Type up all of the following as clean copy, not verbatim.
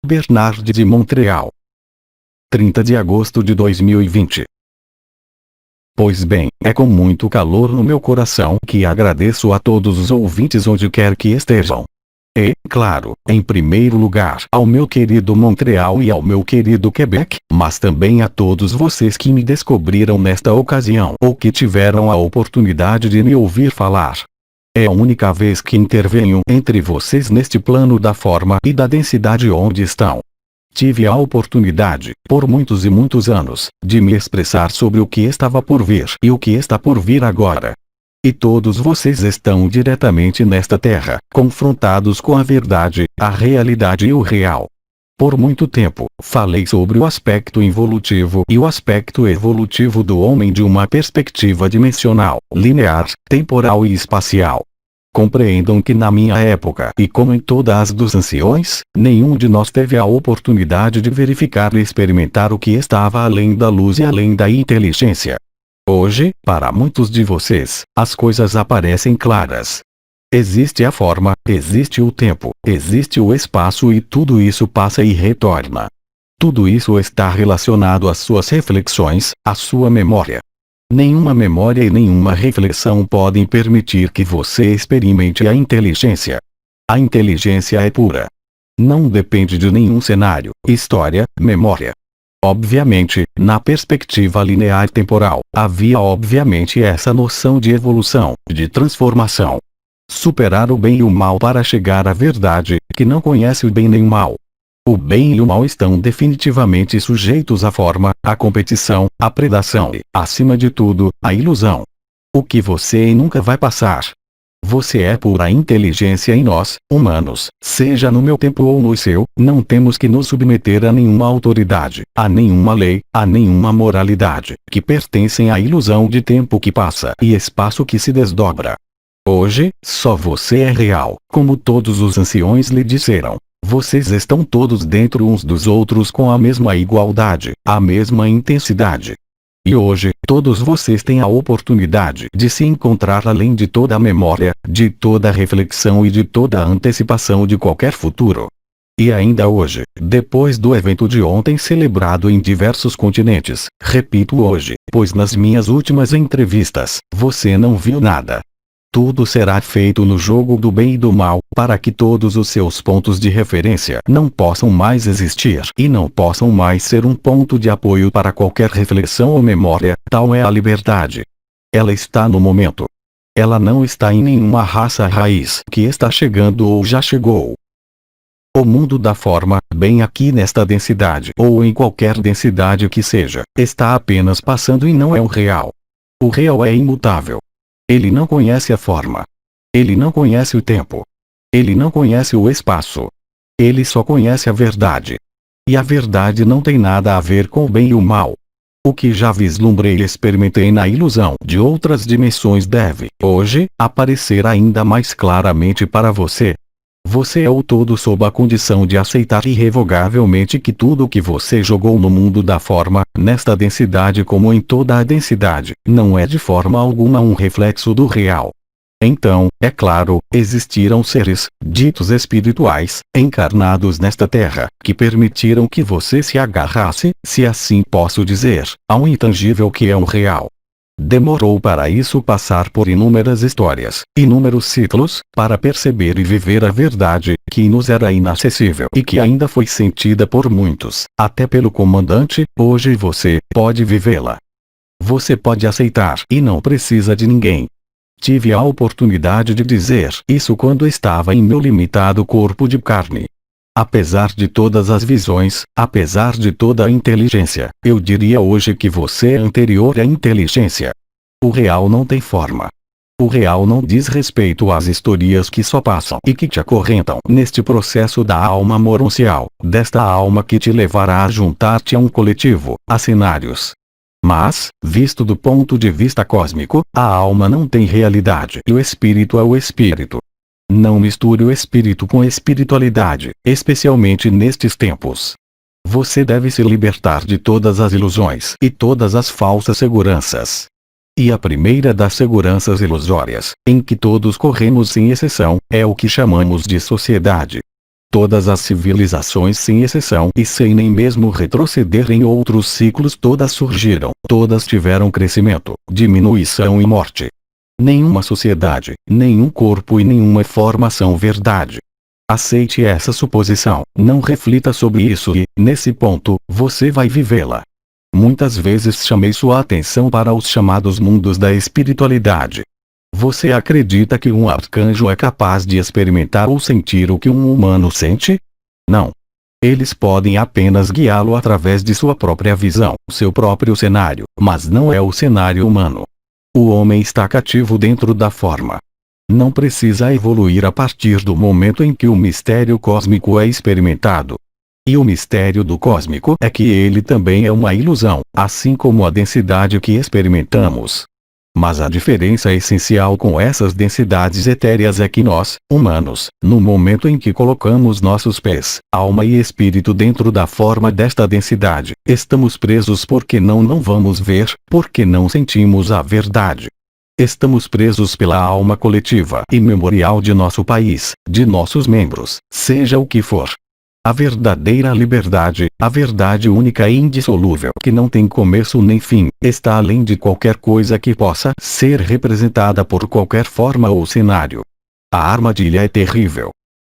Bernard de Montreal. 30 de agosto de 2020. Pois bem, é com muito calor no meu coração que agradeço a todos os ouvintes onde quer que estejam. E, claro, em primeiro lugar ao meu querido Montreal e ao meu querido Quebec, mas também a todos vocês que me descobriram nesta ocasião ou que tiveram a oportunidade de me ouvir falar. É a única vez que intervenho entre vocês neste plano da forma e da densidade onde estão. Tive a oportunidade, por muitos e muitos anos, de me expressar sobre o que estava por vir e o que está por vir agora. E todos vocês estão diretamente nesta terra, confrontados com a verdade, a realidade e o real. Por muito tempo, falei sobre o aspecto involutivo e o aspecto evolutivo do homem de uma perspectiva dimensional, linear, temporal e espacial. Compreendam que na minha época, e como em todas as dos anciões, nenhum de nós teve a oportunidade de verificar e experimentar o que estava além da luz e além da inteligência. Hoje, para muitos de vocês, as coisas aparecem claras. Existe a forma, existe o tempo, existe o espaço e tudo isso passa e retorna. Tudo isso está relacionado às suas reflexões, à sua memória. Nenhuma memória e nenhuma reflexão podem permitir que você experimente a inteligência. A inteligência é pura. Não depende de nenhum cenário, história, memória. Obviamente, na perspectiva linear temporal, havia obviamente essa noção de evolução, de transformação. Superar o bem e o mal para chegar à verdade, que não conhece o bem nem o mal. O bem e o mal estão definitivamente sujeitos à forma, à competição, à predação e, acima de tudo, à ilusão. O que você nunca vai passar. Você é pura inteligência e nós, humanos, seja no meu tempo ou no seu, não temos que nos submeter a nenhuma autoridade, a nenhuma lei, a nenhuma moralidade, que pertencem à ilusão de tempo que passa e espaço que se desdobra. Hoje, só você é real, como todos os anciões lhe disseram. Vocês estão todos dentro uns dos outros com a mesma igualdade, a mesma intensidade. E hoje, todos vocês têm a oportunidade de se encontrar além de toda a memória, de toda a reflexão e de toda a antecipação de qualquer futuro. E ainda hoje, depois do evento de ontem celebrado em diversos continentes, repito hoje, pois nas minhas últimas entrevistas, você não viu nada. Tudo será feito no jogo do bem e do mal, para que todos os seus pontos de referência não possam mais existir e não possam mais ser um ponto de apoio para qualquer reflexão ou memória. Tal é a liberdade. Ela está no momento. Ela não está em nenhuma raça raiz que está chegando ou já chegou. O mundo da forma, bem aqui nesta densidade ou em qualquer densidade que seja, está apenas passando e não é o real. O real é imutável. Ele não conhece a forma. Ele não conhece o tempo. Ele não conhece o espaço. Ele só conhece a verdade. E a verdade não tem nada a ver com o bem e o mal. O que já vislumbrei e experimentei na ilusão de outras dimensões deve, hoje, aparecer ainda mais claramente para você. Você é o todo sob a condição de aceitar irrevogavelmente que tudo o que você jogou no mundo da forma, nesta densidade como em toda a densidade, não é de forma alguma um reflexo do real. Então, é claro, existiram seres, ditos espirituais, encarnados nesta terra, que permitiram que você se agarrasse, se assim posso dizer, a um intangível que é o real. Demorou para isso passar por inúmeras histórias, inúmeros ciclos, para perceber e viver a verdade, que nos era inacessível e que ainda foi sentida por muitos, até pelo comandante. Hoje você pode vivê-la. Você pode aceitar e não precisa de ninguém. Tive a oportunidade de dizer isso quando estava em meu limitado corpo de carne. Apesar de todas as visões, apesar de toda a inteligência, eu diria hoje que você é anterior à inteligência. O real não tem forma. O real não diz respeito às historias que só passam e que te acorrentam neste processo da alma moroncial, desta alma que te levará a juntar-te a um coletivo, a cenários. Mas, visto do ponto de vista cósmico, a alma não tem realidade e o espírito é o espírito. Não misture o espírito com a espiritualidade, especialmente nestes tempos. Você deve se libertar de todas as ilusões e todas as falsas seguranças. E a primeira das seguranças ilusórias, em que todos corremos sem exceção, é o que chamamos de sociedade. Todas as civilizações sem exceção e sem nem mesmo retroceder em outros ciclos, todas surgiram, todas tiveram crescimento, diminuição e morte. Nenhuma sociedade, nenhum corpo e nenhuma forma são verdade. Aceite essa suposição, não reflita sobre isso e, nesse ponto, você vai vivê-la. Muitas vezes chamei sua atenção para os chamados mundos da espiritualidade. Você acredita que um arcanjo é capaz de experimentar ou sentir o que um humano sente? Não. Eles podem apenas guiá-lo através de sua própria visão, seu próprio cenário, mas não é o cenário humano. O homem está cativo dentro da forma. Não precisa evoluir a partir do momento em que o mistério cósmico é experimentado. E o mistério do cósmico é que ele também é uma ilusão, assim como a densidade que experimentamos. Mas a diferença essencial com essas densidades etéreas é que nós, humanos, no momento em que colocamos nossos pés, alma e espírito dentro da forma desta densidade, estamos presos porque não vamos ver, porque não sentimos a verdade. Estamos presos pela alma coletiva e memorial de nosso país, de nossos membros, seja o que for. A verdadeira liberdade, a verdade única e indissolúvel que não tem começo nem fim, está além de qualquer coisa que possa ser representada por qualquer forma ou cenário. A armadilha é terrível.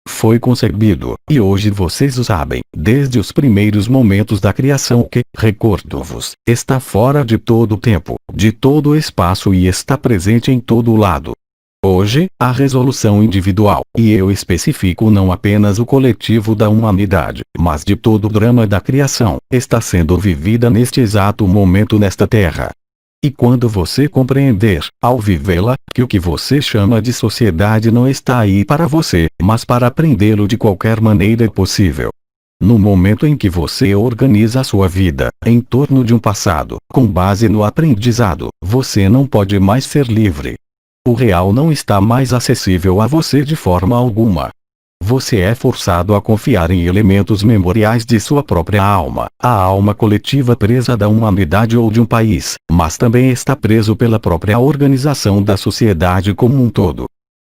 Foi concebido, e hoje vocês o sabem, desde os primeiros momentos da criação que, recordo-vos, está fora de todo o tempo, de todo o espaço e está presente em todo o lado. Hoje, a resolução individual, e eu especifico não apenas o coletivo da humanidade, mas de todo o drama da criação, está sendo vivida neste exato momento nesta terra. E quando você compreender, ao vivê-la, que o que você chama de sociedade não está aí para você, mas para aprendê-lo de qualquer maneira possível. No momento em que você organiza a sua vida, em torno de um passado, com base no aprendizado, você não pode mais ser livre. O real não está mais acessível a você de forma alguma. Você é forçado a confiar em elementos memoriais de sua própria alma, a alma coletiva presa da humanidade ou de um país, mas também está preso pela própria organização da sociedade como um todo.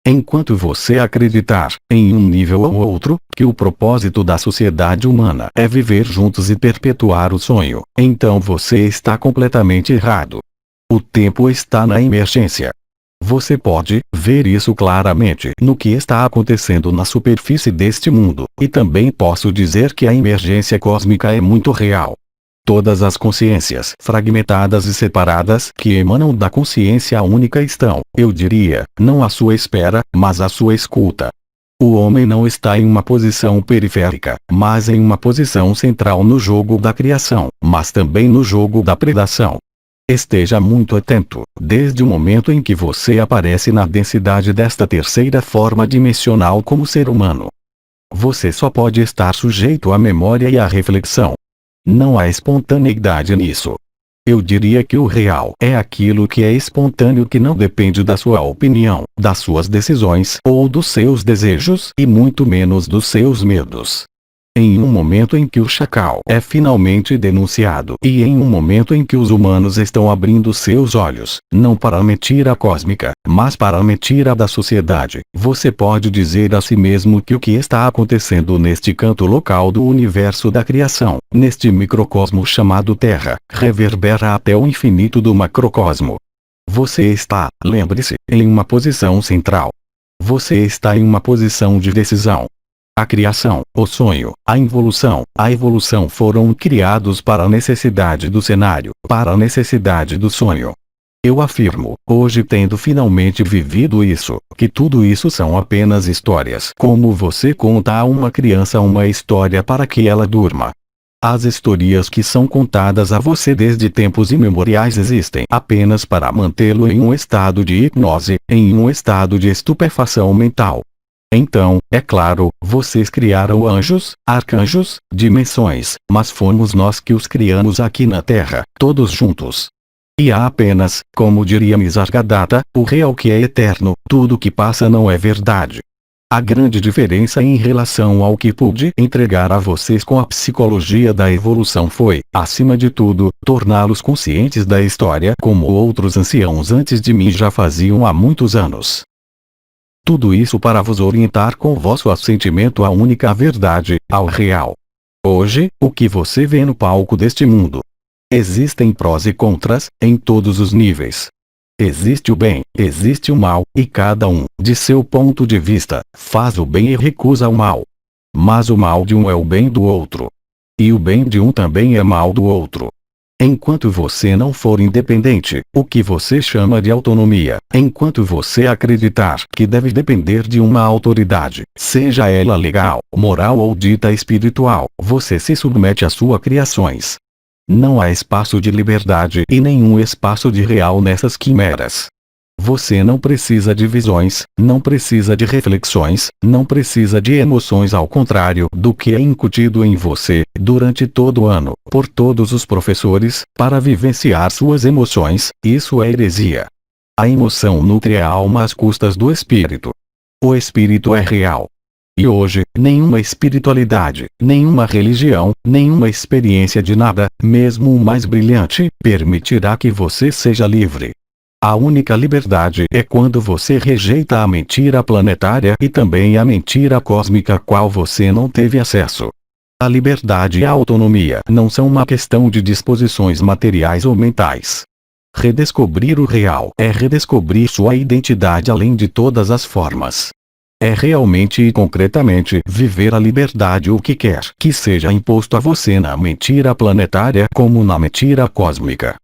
Enquanto você acreditar, em um nível ou outro, que o propósito da sociedade humana é viver juntos e perpetuar o sonho, então você está completamente errado. O tempo está na emergência. Você pode ver isso claramente no que está acontecendo na superfície deste mundo, e também posso dizer que a emergência cósmica é muito real. Todas as consciências fragmentadas e separadas que emanam da consciência única estão, eu diria, não à sua espera, mas à sua escuta. O homem não está em uma posição periférica, mas em uma posição central no jogo da criação, mas também no jogo da predação. Esteja muito atento, desde o momento em que você aparece na densidade desta terceira forma dimensional como ser humano. Você só pode estar sujeito à memória e à reflexão. Não há espontaneidade nisso. Eu diria que o real é aquilo que é espontâneo, que não depende da sua opinião, das suas decisões ou dos seus desejos e muito menos dos seus medos. Em um momento em que o chacal é finalmente denunciado e em um momento em que os humanos estão abrindo seus olhos, não para a mentira cósmica, mas para a mentira da sociedade, você pode dizer a si mesmo que o que está acontecendo neste canto local do universo da criação, neste microcosmo chamado Terra, reverbera até o infinito do macrocosmo. Você está, lembre-se, em uma posição central. Você está em uma posição de decisão. A criação, o sonho, a evolução foram criados para a necessidade do cenário, para a necessidade do sonho. Eu afirmo, hoje tendo finalmente vivido isso, que tudo isso são apenas histórias. Como você conta a uma criança uma história para que ela durma. As histórias que são contadas a você desde tempos imemoriais existem apenas para mantê-lo em um estado de hipnose, em um estado de estupefação mental. Então, é claro, vocês criaram anjos, arcanjos, dimensões, mas fomos nós que os criamos aqui na Terra, todos juntos. E há apenas, como diria Nisargadatta, o real que é eterno, tudo que passa não é verdade. A grande diferença em relação ao que pude entregar a vocês com a psicologia da evolução foi, acima de tudo, torná-los conscientes da história como outros anciãos antes de mim já faziam há muitos anos. Tudo isso para vos orientar com vosso assentimento à única verdade, ao real. Hoje, o que você vê no palco deste mundo? Existem prós e contras, em todos os níveis. Existe o bem, existe o mal, e cada um, de seu ponto de vista, faz o bem e recusa o mal. Mas o mal de um é o bem do outro. E o bem de um também é mal do outro. Enquanto você não for independente, o que você chama de autonomia, enquanto você acreditar que deve depender de uma autoridade, seja ela legal, moral ou dita espiritual, você se submete às suas criações. Não há espaço de liberdade e nenhum espaço de real nessas quimeras. Você não precisa de visões, não precisa de reflexões, não precisa de emoções, ao contrário do que é incutido em você, durante todo o ano, por todos os professores, para vivenciar suas emoções. Isso é heresia. A emoção nutre a alma às custas do espírito. O espírito é real. E hoje, nenhuma espiritualidade, nenhuma religião, nenhuma experiência de nada, mesmo o mais brilhante, permitirá que você seja livre. A única liberdade é quando você rejeita a mentira planetária e também a mentira cósmica a qual você não teve acesso. A liberdade e a autonomia não são uma questão de disposições materiais ou mentais. Redescobrir o real é redescobrir sua identidade além de todas as formas. É realmente e concretamente viver a liberdade, o que quer que seja imposto a você na mentira planetária como na mentira cósmica.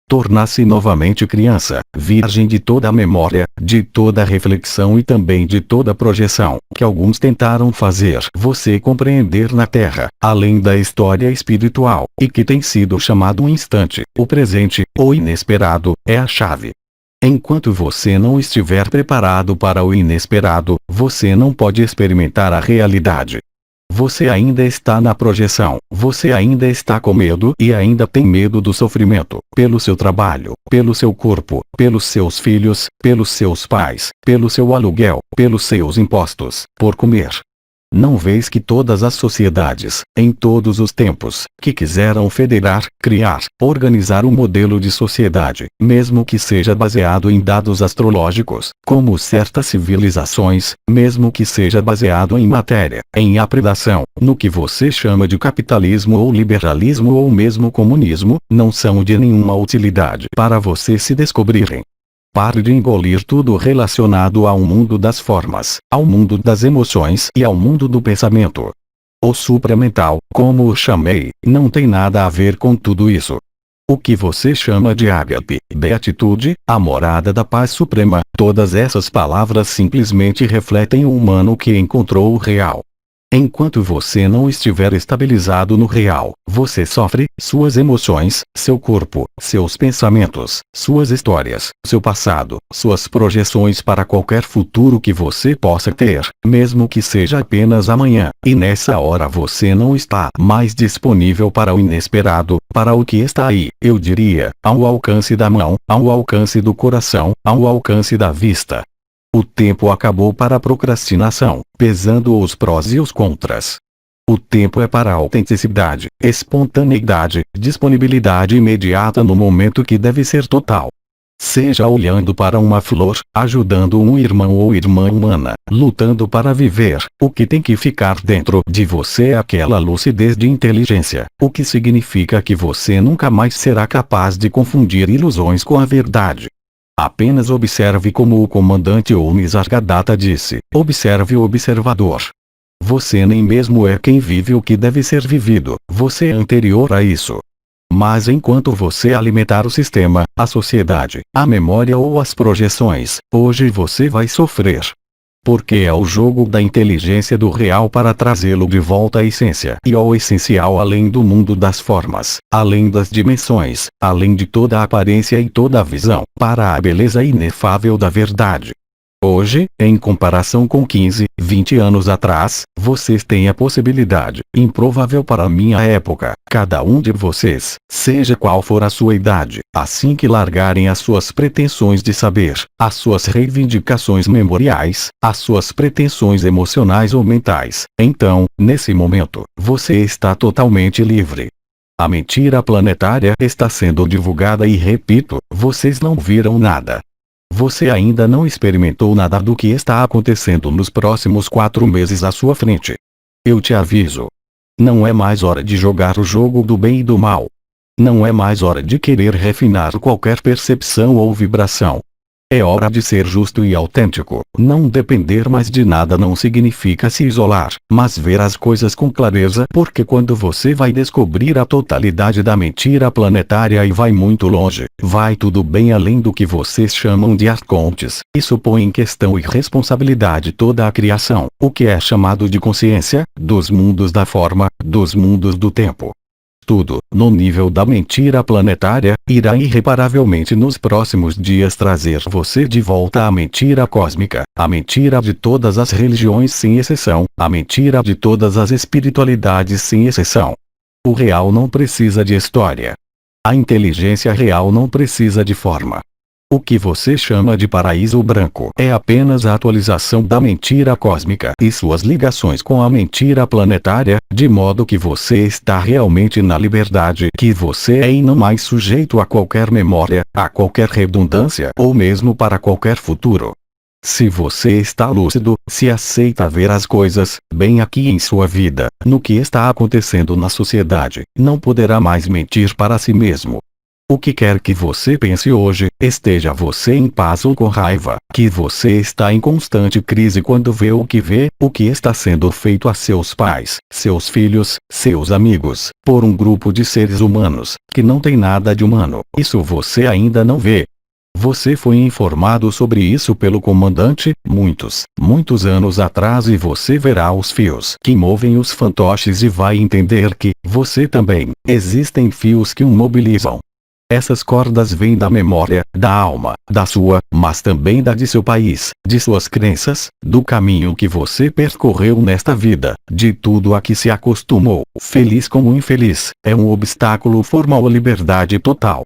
Tornar-se novamente criança, virgem de toda a memória, de toda a reflexão e também de toda a projeção que alguns tentaram fazer você compreender na Terra, além da história espiritual, e que tem sido chamado o instante, o presente, o inesperado, é a chave. Enquanto você não estiver preparado para o inesperado, você não pode experimentar a realidade. Você ainda está na projeção, você ainda está com medo e ainda tem medo do sofrimento, pelo seu trabalho, pelo seu corpo, pelos seus filhos, pelos seus pais, pelo seu aluguel, pelos seus impostos, por comer. Não vês que todas as sociedades, em todos os tempos, que quiseram federar, criar, organizar um modelo de sociedade, mesmo que seja baseado em dados astrológicos, como certas civilizações, mesmo que seja baseado em matéria, em apredação, no que você chama de capitalismo ou liberalismo ou mesmo comunismo, não são de nenhuma utilidade para você se descobrirem. Pare de engolir tudo relacionado ao mundo das formas, ao mundo das emoções e ao mundo do pensamento. O supramental, como o chamei, não tem nada a ver com tudo isso. O que você chama de ágape, beatitude, a morada da paz suprema, todas essas palavras simplesmente refletem o humano que encontrou o real. Enquanto você não estiver estabilizado no real, você sofre, suas emoções, seu corpo, seus pensamentos, suas histórias, seu passado, suas projeções para qualquer futuro que você possa ter, mesmo que seja apenas amanhã, e nessa hora você não está mais disponível para o inesperado, para o que está aí, eu diria, ao alcance da mão, ao alcance do coração, ao alcance da vista. O tempo acabou para a procrastinação, pesando os prós e os contras. O tempo é para a autenticidade, espontaneidade, disponibilidade imediata no momento que deve ser total. Seja olhando para uma flor, ajudando um irmão ou irmã humana, lutando para viver, o que tem que ficar dentro de você é aquela lucidez de inteligência, o que significa que você nunca mais será capaz de confundir ilusões com a verdade. Apenas observe, como o comandante Nisargadatta disse, observe o observador. Você nem mesmo é quem vive o que deve ser vivido, você é anterior a isso. Mas enquanto você alimentar o sistema, a sociedade, a memória ou as projeções, hoje você vai sofrer. Porque é o jogo da inteligência do real para trazê-lo de volta à essência e ao essencial, além do mundo das formas, além das dimensões, além de toda a aparência e toda a visão, para a beleza inefável da verdade. Hoje, em comparação com 15, 20 anos atrás, vocês têm a possibilidade, improvável para a minha época, cada um de vocês, seja qual for a sua idade, assim que largarem as suas pretensões de saber, as suas reivindicações memoriais, as suas pretensões emocionais ou mentais, então, nesse momento, você está totalmente livre. A mentira planetária está sendo divulgada e repito, vocês não viram nada. você ainda não experimentou nada do que está acontecendo nos próximos 4 meses à sua frente. Eu te aviso. Não é mais hora de jogar o jogo do bem e do mal. Não é mais hora de querer refinar qualquer percepção ou vibração. É hora de ser justo e autêntico. Não depender mais de nada não significa se isolar, mas ver as coisas com clareza, porque quando você vai descobrir a totalidade da mentira planetária e vai muito longe, vai tudo bem além do que vocês chamam de arcontes. Isso põe em questão e responsabilidade toda a criação, o que é chamado de consciência, dos mundos da forma, dos mundos do tempo. Tudo, no nível da mentira planetária, irá irreparavelmente nos próximos dias trazer você de volta à mentira cósmica, a mentira de todas as religiões sem exceção, a mentira de todas as espiritualidades sem exceção. O real não precisa de história. A inteligência real não precisa de forma. O que você chama de paraíso branco é apenas a atualização da mentira cósmica e suas ligações com a mentira planetária, de modo que você está realmente na liberdade que você é e não mais sujeito a qualquer memória, a qualquer redundância ou mesmo para qualquer futuro. Se você está lúcido, se aceita ver as coisas, bem aqui em sua vida, no que está acontecendo na sociedade, não poderá mais mentir para si mesmo. O que quer que você pense hoje, esteja você em paz ou com raiva, que você está em constante crise quando vê o que está sendo feito a seus pais, seus filhos, seus amigos, por um grupo de seres humanos, que não tem nada de humano, isso você ainda não vê. Você foi informado sobre isso pelo comandante, muitos anos atrás e você verá os fios que movem os fantoches e vai entender que, você também, existem fios que o mobilizam. Essas cordas vêm da memória, da alma, da sua, mas também da de seu país, de suas crenças, do caminho que você percorreu nesta vida, de tudo a que se acostumou, feliz como infeliz, é um obstáculo formal à liberdade total.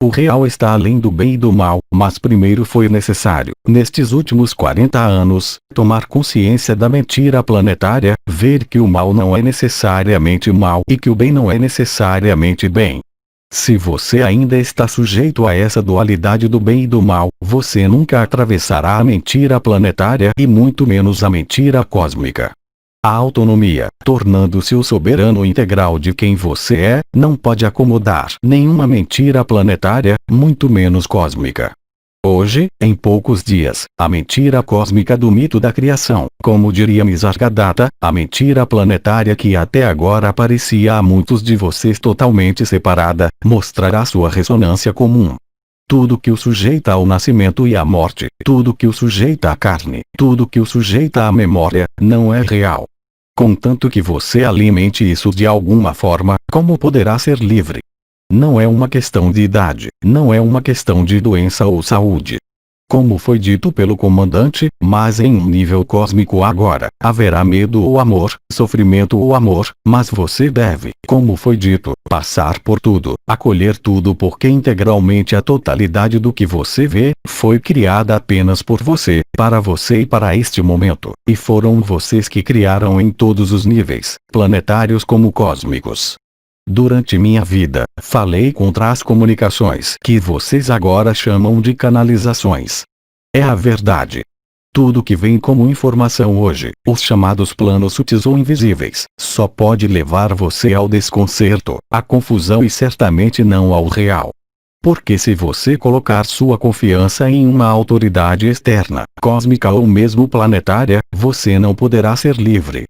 O real está além do bem e do mal, mas primeiro foi necessário, nestes últimos 40 anos, tomar consciência da mentira planetária, ver que o mal não é necessariamente mal e que o bem não é necessariamente bem. Se você ainda está sujeito a essa dualidade do bem e do mal, você nunca atravessará a mentira planetária e muito menos a mentira cósmica. A autonomia, tornando-se o soberano integral de quem você é, não pode acomodar nenhuma mentira planetária, muito menos cósmica. Hoje, em poucos dias, a mentira cósmica do mito da criação, como diria Nisargadatta, a mentira planetária que até agora parecia a muitos de vocês totalmente separada, mostrará sua ressonância comum. Tudo que o sujeita ao nascimento e à morte, tudo que o sujeita à carne, tudo que o sujeita à memória, não é real. Contanto que você alimente isso de alguma forma, como poderá ser livre? Não é uma questão de idade, não é uma questão de doença ou saúde. Como foi dito pelo comandante, mas em um nível cósmico agora, haverá medo ou amor, sofrimento ou amor, mas você deve, como foi dito, passar por tudo, acolher tudo porque integralmente a totalidade do que você vê, foi criada apenas por você, e para este momento, e foram vocês que criaram em todos os níveis, planetários como cósmicos. Durante minha vida, falei contra as comunicações que vocês agora chamam de canalizações. É a verdade. Tudo que vem como informação hoje, os chamados planos sutis ou invisíveis, só pode levar você ao desconcerto, à confusão e certamente não ao real. Porque se você colocar sua confiança em uma autoridade externa, cósmica ou mesmo planetária, você não poderá ser livre.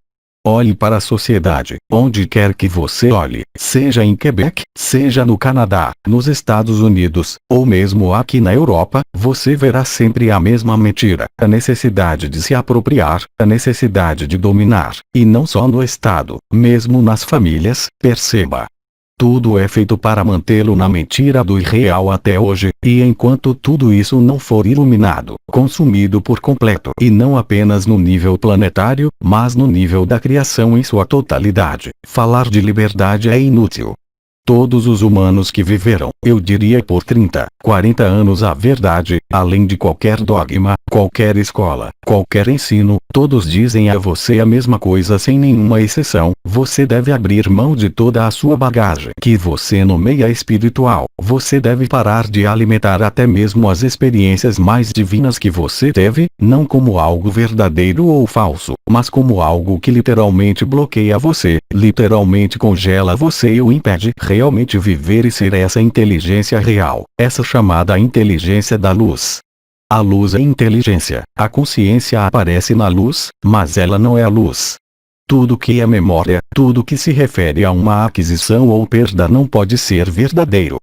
Olhe para a sociedade, onde quer que você olhe, seja em Quebec, seja no Canadá, nos Estados Unidos, ou mesmo aqui na Europa, você verá sempre a mesma mentira, a necessidade de se apropriar, a necessidade de dominar, e não só no Estado, mesmo nas famílias, perceba. Tudo é feito para mantê-lo na mentira do irreal até hoje, e enquanto tudo isso não for iluminado, consumido por completo, e não apenas no nível planetário, mas no nível da criação em sua totalidade, falar de liberdade é inútil. Todos os humanos que viveram, eu diria por 30, 40 anos a verdade, além de qualquer dogma, qualquer escola, qualquer ensino, todos dizem a você a mesma coisa sem nenhuma exceção: você deve abrir mão de toda a sua bagagem que você nomeia espiritual, você deve parar de alimentar até mesmo as experiências mais divinas que você teve, não como algo verdadeiro ou falso, mas como algo que literalmente bloqueia você, literalmente congela você e o impede realmente viver e ser essa inteligência real, essa chamada inteligência da luz. A luz é inteligência, a consciência aparece na luz, mas ela não é a luz. Tudo que é memória, tudo que se refere a uma aquisição ou perda não pode ser verdadeiro.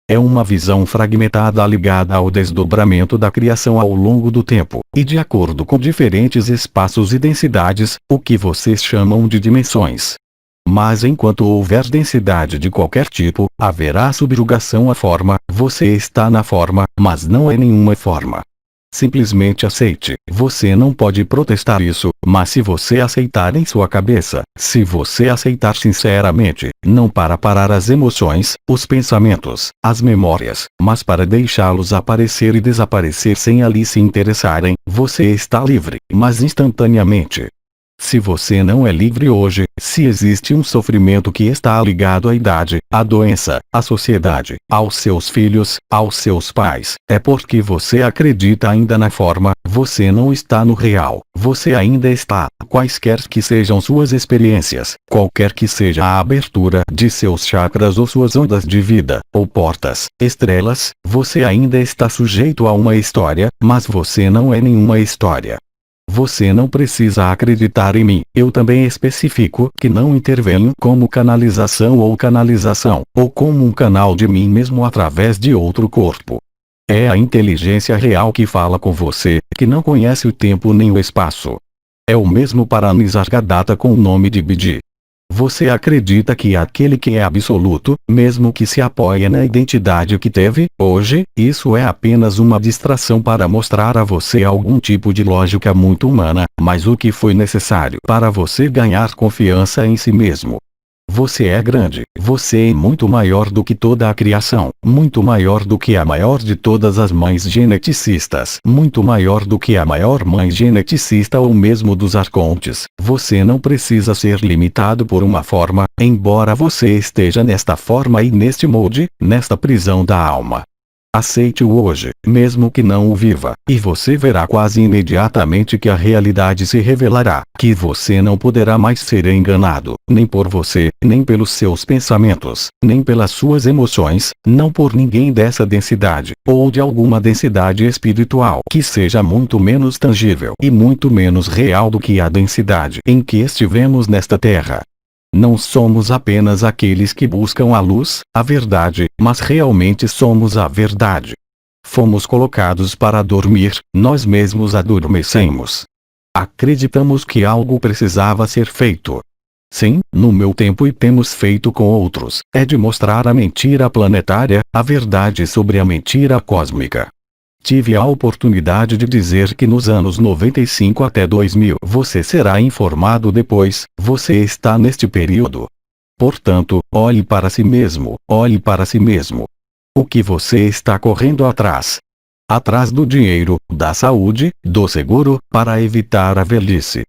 É uma visão fragmentada ligada ao desdobramento da criação ao longo do tempo, e de acordo com diferentes espaços e densidades, o que vocês chamam de dimensões. Mas enquanto houver densidade de qualquer tipo, haverá subjugação à forma, você está na forma, mas não é nenhuma forma. Simplesmente aceite, você não pode protestar isso, mas se você aceitar em sua cabeça, se você aceitar sinceramente, não para parar as emoções, os pensamentos, as memórias, mas para deixá-los aparecer e desaparecer sem ali se interessarem, você está livre, mas instantaneamente. Se você não é livre hoje, se existe um sofrimento que está ligado à idade, à doença, à sociedade, aos seus filhos, aos seus pais, é porque você acredita ainda na forma, você não está no real, você ainda está, quaisquer que sejam suas experiências, qualquer que seja a abertura de seus chakras ou suas ondas de vida, ou portas, estrelas, você ainda está sujeito a uma história, mas você não é nenhuma história. Você não precisa acreditar em mim, eu também especifico que não intervenho como canalização, ou como um canal de mim mesmo através de outro corpo. É a inteligência real que fala com você, que não conhece o tempo nem o espaço. É o mesmo para Nisargadatta com o nome de Bidi. Você acredita que aquele que é absoluto, mesmo que se apoie na identidade que teve, hoje, isso é apenas uma distração para mostrar a você algum tipo de lógica muito humana, mas o que foi necessário para você ganhar confiança em si mesmo. Você é grande, você é muito maior do que toda a criação, muito maior do que a maior de todas as mães geneticistas, muito maior do que a maior mãe geneticista ou mesmo dos arcontes. Você não precisa ser limitado por uma forma, embora você esteja nesta forma e neste molde, nesta prisão da alma. Aceite-o hoje, mesmo que não o viva, e você verá quase imediatamente que a realidade se revelará, que você não poderá mais ser enganado, nem por você, nem pelos seus pensamentos, nem pelas suas emoções, não por ninguém dessa densidade, ou de alguma densidade espiritual que seja muito menos tangível e muito menos real do que a densidade em que estivemos nesta terra. Não somos apenas aqueles que buscam a luz, a verdade, mas realmente somos a verdade. Fomos colocados para dormir, nós mesmos adormecemos. Acreditamos que algo precisava ser feito. Sim, no meu tempo e temos feito com outros, é de mostrar a mentira planetária, a verdade sobre a mentira cósmica. Tive a oportunidade de dizer que nos anos 95 até 2000 você será informado depois, você está neste período. Portanto, olhe para si mesmo, olhe para si mesmo. O que você está correndo atrás? Atrás do dinheiro, da saúde, do seguro, para evitar a velhice.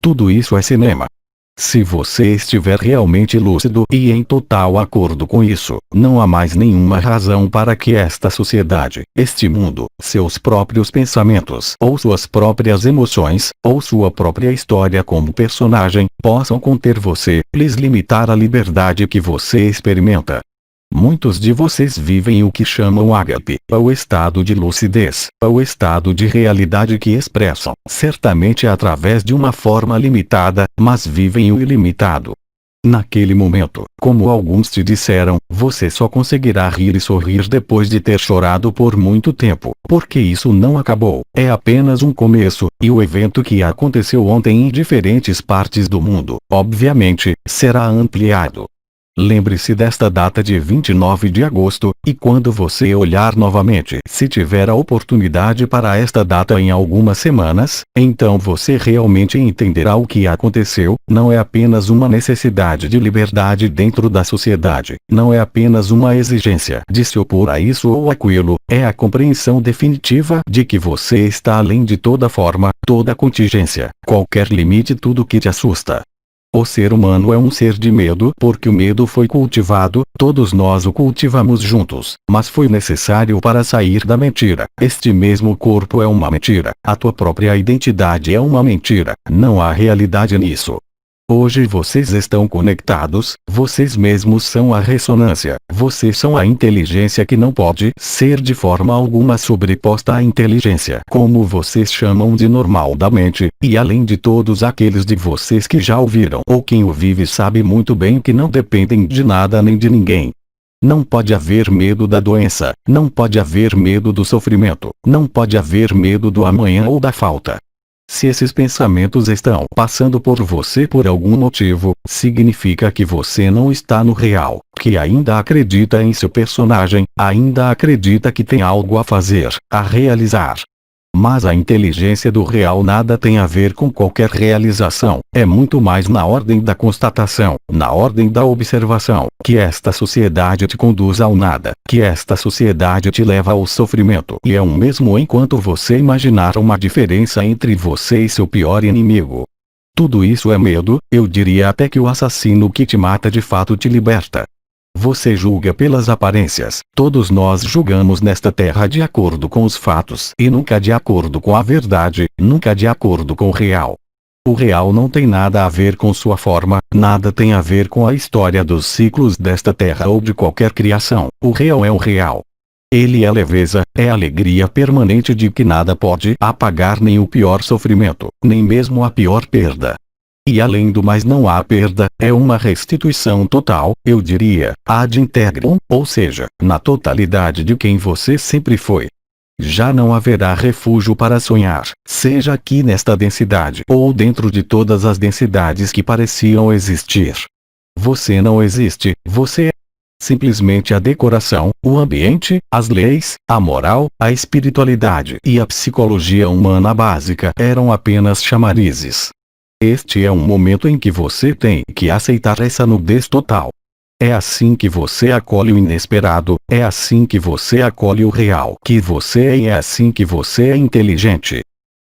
Tudo isso é cinema. Se você estiver realmente lúcido e em total acordo com isso, não há mais nenhuma razão para que esta sociedade, este mundo, seus próprios pensamentos ou suas próprias emoções, ou sua própria história como personagem, possam conter você, lhes limitar a liberdade que você experimenta. Muitos de vocês vivem o que chamam ágape, o estado de lucidez, o estado de realidade que expressam, certamente através de uma forma limitada, mas vivem o ilimitado. Naquele momento, como alguns te disseram, você só conseguirá rir e sorrir depois de ter chorado por muito tempo, porque isso não acabou, é apenas um começo, e o evento que aconteceu ontem em diferentes partes do mundo, obviamente, será ampliado. Lembre-se desta data de 29 de agosto, e quando você olhar novamente, se tiver a oportunidade para esta data em algumas semanas, então você realmente entenderá o que aconteceu. Não é apenas uma necessidade de liberdade dentro da sociedade, não é apenas uma exigência de se opor a isso ou aquilo, é a compreensão definitiva de que você está além de toda forma, toda contingência, qualquer limite, tudo que te assusta. O ser humano é um ser de medo porque o medo foi cultivado, todos nós o cultivamos juntos, mas foi necessário para sair da mentira. Este mesmo corpo é uma mentira, a tua própria identidade é uma mentira, não há realidade nisso. Hoje vocês estão conectados, vocês mesmos são a ressonância, vocês são a inteligência que não pode ser de forma alguma sobreposta à inteligência, como vocês chamam de normal da mente, e além de todos aqueles de vocês que já ouviram ou quem o vive sabe muito bem que não dependem de nada nem de ninguém. Não pode haver medo da doença, não pode haver medo do sofrimento, não pode haver medo do amanhã ou da falta. Se esses pensamentos estão passando por você por algum motivo, significa que você não está no real, que ainda acredita em seu personagem, ainda acredita que tem algo a fazer, a realizar. Mas a inteligência do real nada tem a ver com qualquer realização, é muito mais na ordem da constatação, na ordem da observação, que esta sociedade te conduz ao nada, que esta sociedade te leva ao sofrimento. E é o mesmo enquanto você imaginar uma diferença entre você e seu pior inimigo. Tudo isso é medo, eu diria até que o assassino que te mata de fato te liberta. Você julga pelas aparências, todos nós julgamos nesta terra de acordo com os fatos e nunca de acordo com a verdade, nunca de acordo com o real. O real não tem nada a ver com sua forma, nada tem a ver com a história dos ciclos desta terra ou de qualquer criação, o real é o real. Ele é leveza, é alegria permanente de que nada pode apagar nem o pior sofrimento, nem mesmo a pior perda. E além do mais não há perda, é uma restituição total, eu diria, ad integrum, ou seja, na totalidade de quem você sempre foi. Já não haverá refúgio para sonhar, seja aqui nesta densidade ou dentro de todas as densidades que pareciam existir. Você não existe, você é simplesmente a decoração, o ambiente, as leis, a moral, a espiritualidade e a psicologia humana básica eram apenas chamarizes. Este é um momento em que você tem que aceitar essa nudez total. É assim que você acolhe o inesperado, é assim que você acolhe o real que você é e é assim que você é inteligente.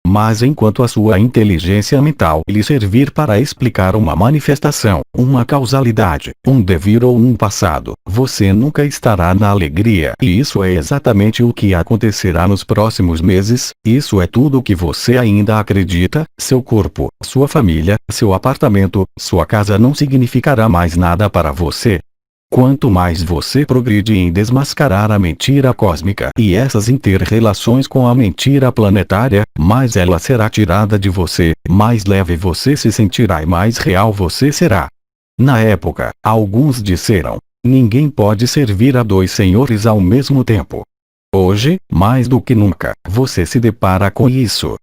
Mas enquanto a sua inteligência mental lhe servir para explicar uma manifestação, uma causalidade, um devir ou um passado, você nunca estará na alegria. E isso é exatamente o que acontecerá nos próximos meses, isso é tudo o que você ainda acredita, seu corpo, sua família, seu apartamento, sua casa não significará mais nada para você. Quanto mais você progride em desmascarar a mentira cósmica e essas inter-relações com a mentira planetária, mais ela será tirada de você, mais leve você se sentirá e mais real você será. Na época, alguns disseram: ninguém pode servir a dois senhores ao mesmo tempo. Hoje, mais do que nunca, você se depara com isso.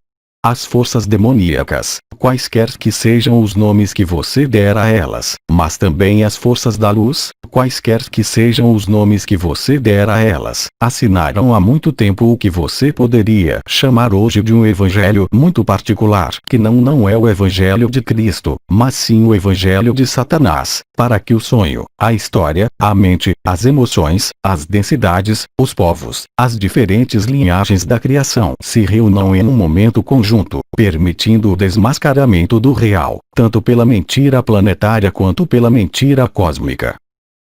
As forças demoníacas, quaisquer que sejam os nomes que você der a elas, mas também as forças da luz, quaisquer que sejam os nomes que você der a elas, assinaram há muito tempo o que você poderia chamar hoje de um evangelho muito particular, que não é o evangelho de Cristo, mas sim o evangelho de Satanás, para que o sonho, a história, a mente, as emoções, as densidades, os povos, as diferentes linhagens da criação se reúnam em um momento conjunto, permitindo o desmascaramento do real, tanto pela mentira planetária quanto pela mentira cósmica.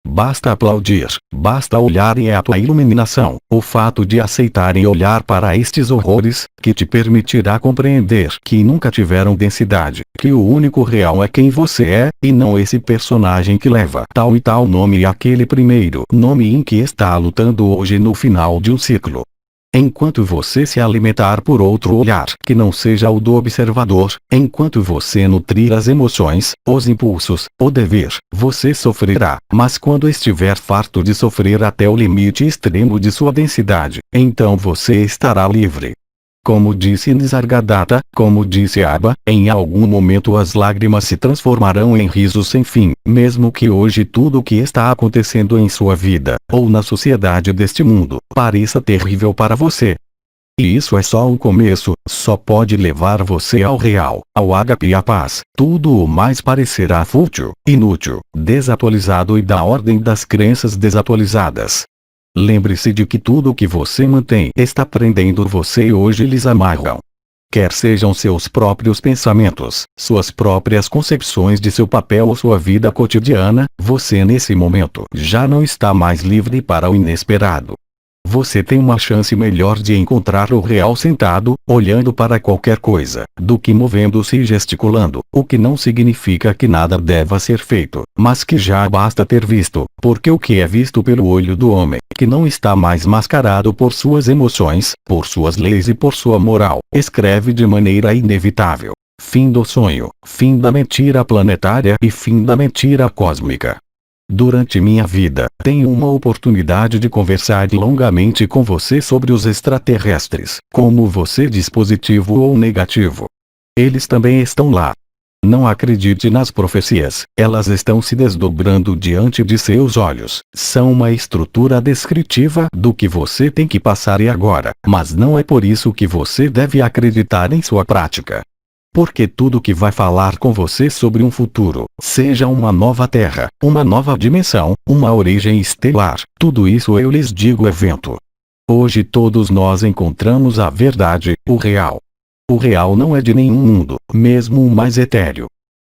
Basta aplaudir, basta olhar e é a tua iluminação, o fato de aceitar e olhar para estes horrores, que te permitirá compreender que nunca tiveram densidade, que o único real é quem você é, e não esse personagem que leva tal e tal nome e aquele primeiro nome em que está lutando hoje no final de um ciclo. Enquanto você se alimentar por outro olhar que não seja o do observador, enquanto você nutrir as emoções, os impulsos, o dever, você sofrerá, mas quando estiver farto de sofrer até o limite extremo de sua densidade, então você estará livre. Como disse Nisargadatta, como disse Abba, em algum momento as lágrimas se transformarão em risos sem fim, mesmo que hoje tudo o que está acontecendo em sua vida, ou na sociedade deste mundo, pareça terrível para você. E isso é só o começo, só pode levar você ao real, ao ágape e à paz. Tudo o mais parecerá fútil, inútil, desatualizado e da ordem das crenças desatualizadas. Lembre-se de que tudo o que você mantém está prendendo você e hoje lhes amarram. Quer sejam seus próprios pensamentos, suas próprias concepções de seu papel ou sua vida cotidiana, você nesse momento já não está mais livre para o inesperado. Você tem uma chance melhor de encontrar o real sentado, olhando para qualquer coisa, do que movendo-se e gesticulando, o que não significa que nada deva ser feito, mas que já basta ter visto, porque o que é visto pelo olho do homem, que não está mais mascarado por suas emoções, por suas leis e por sua moral, escreve de maneira inevitável. Fim do sonho, fim da mentira planetária e fim da mentira cósmica. Durante minha vida, tenho uma oportunidade de conversar longamente com você sobre os extraterrestres, como você diz positivo ou negativo. Eles também estão lá. Não acredite nas profecias, elas estão se desdobrando diante de seus olhos, são uma estrutura descritiva do que você tem que passar e agora, mas não é por isso que você deve acreditar em sua prática. Porque tudo que vai falar com você sobre um futuro, seja uma nova terra, uma nova dimensão, uma origem estelar, tudo isso eu lhes digo é vento. Hoje todos nós encontramos a verdade, o real. O real não é de nenhum mundo, mesmo o mais etéreo.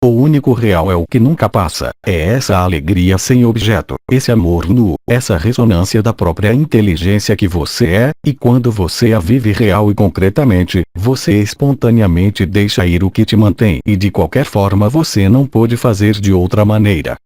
O único real é o que nunca passa, é essa alegria sem objeto, esse amor nu, essa ressonância da própria inteligência que você é, e quando você a vive real e concretamente, você espontaneamente deixa ir o que te mantém e de qualquer forma você não pode fazer de outra maneira.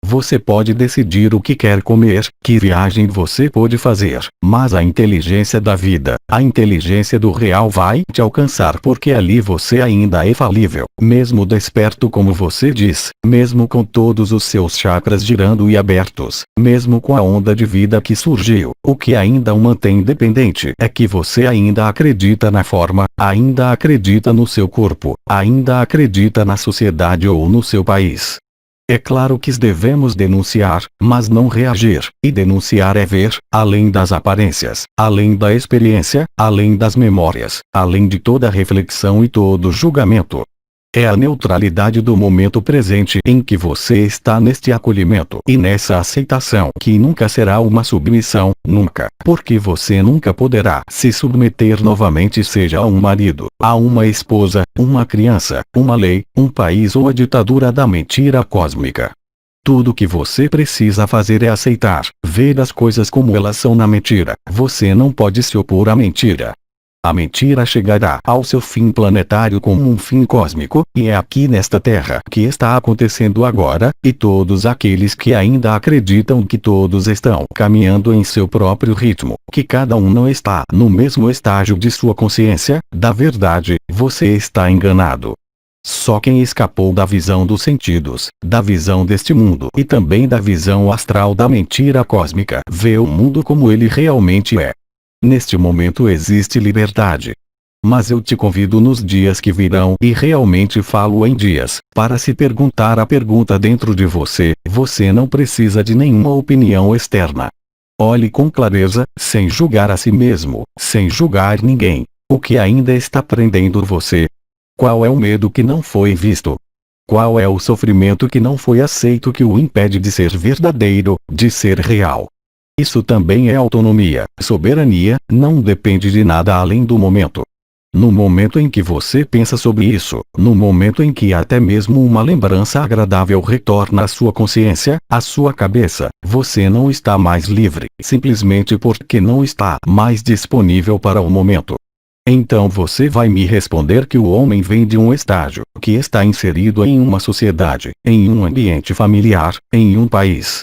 Você pode decidir o que quer comer, que viagem você pode fazer, mas a inteligência da vida, a inteligência do real vai te alcançar porque ali você ainda é falível, mesmo desperto como você diz, mesmo com todos os seus chakras girando e abertos, mesmo com a onda de vida que surgiu, o que ainda o mantém dependente é que você ainda acredita na forma, ainda acredita no seu corpo, ainda acredita na sociedade ou no seu país. É claro que devemos denunciar, mas não reagir, e denunciar é ver, além das aparências, além da experiência, além das memórias, além de toda reflexão e todo julgamento. É a neutralidade do momento presente em que você está neste acolhimento e nessa aceitação que nunca será uma submissão, nunca, porque você nunca poderá se submeter novamente seja a um marido, a uma esposa, uma criança, uma lei, um país ou a ditadura da mentira cósmica. Tudo que você precisa fazer é aceitar, ver as coisas como elas são na mentira. Você não pode se opor à mentira. A mentira chegará ao seu fim planetário como um fim cósmico, e é aqui nesta Terra que está acontecendo agora, e todos aqueles que ainda acreditam que todos estão caminhando em seu próprio ritmo, que cada um não está no mesmo estágio de sua consciência, da verdade, você está enganado. Só quem escapou da visão dos sentidos, da visão deste mundo e também da visão astral da mentira cósmica, vê o mundo como ele realmente é. Neste momento existe liberdade. Mas eu te convido nos dias que virão, e realmente falo em dias, para se perguntar a pergunta dentro de você, você não precisa de nenhuma opinião externa. Olhe com clareza, sem julgar a si mesmo, sem julgar ninguém, o que ainda está prendendo você. Qual é o medo que não foi visto? Qual é o sofrimento que não foi aceito que o impede de ser verdadeiro, de ser real? Isso também é autonomia, soberania, não depende de nada além do momento. No momento em que você pensa sobre isso, no momento em que até mesmo uma lembrança agradável retorna à sua consciência, à sua cabeça, você não está mais livre, simplesmente porque não está mais disponível para o momento. Então você vai me responder que o homem vem de um estágio, que está inserido em uma sociedade, em um ambiente familiar, em um país.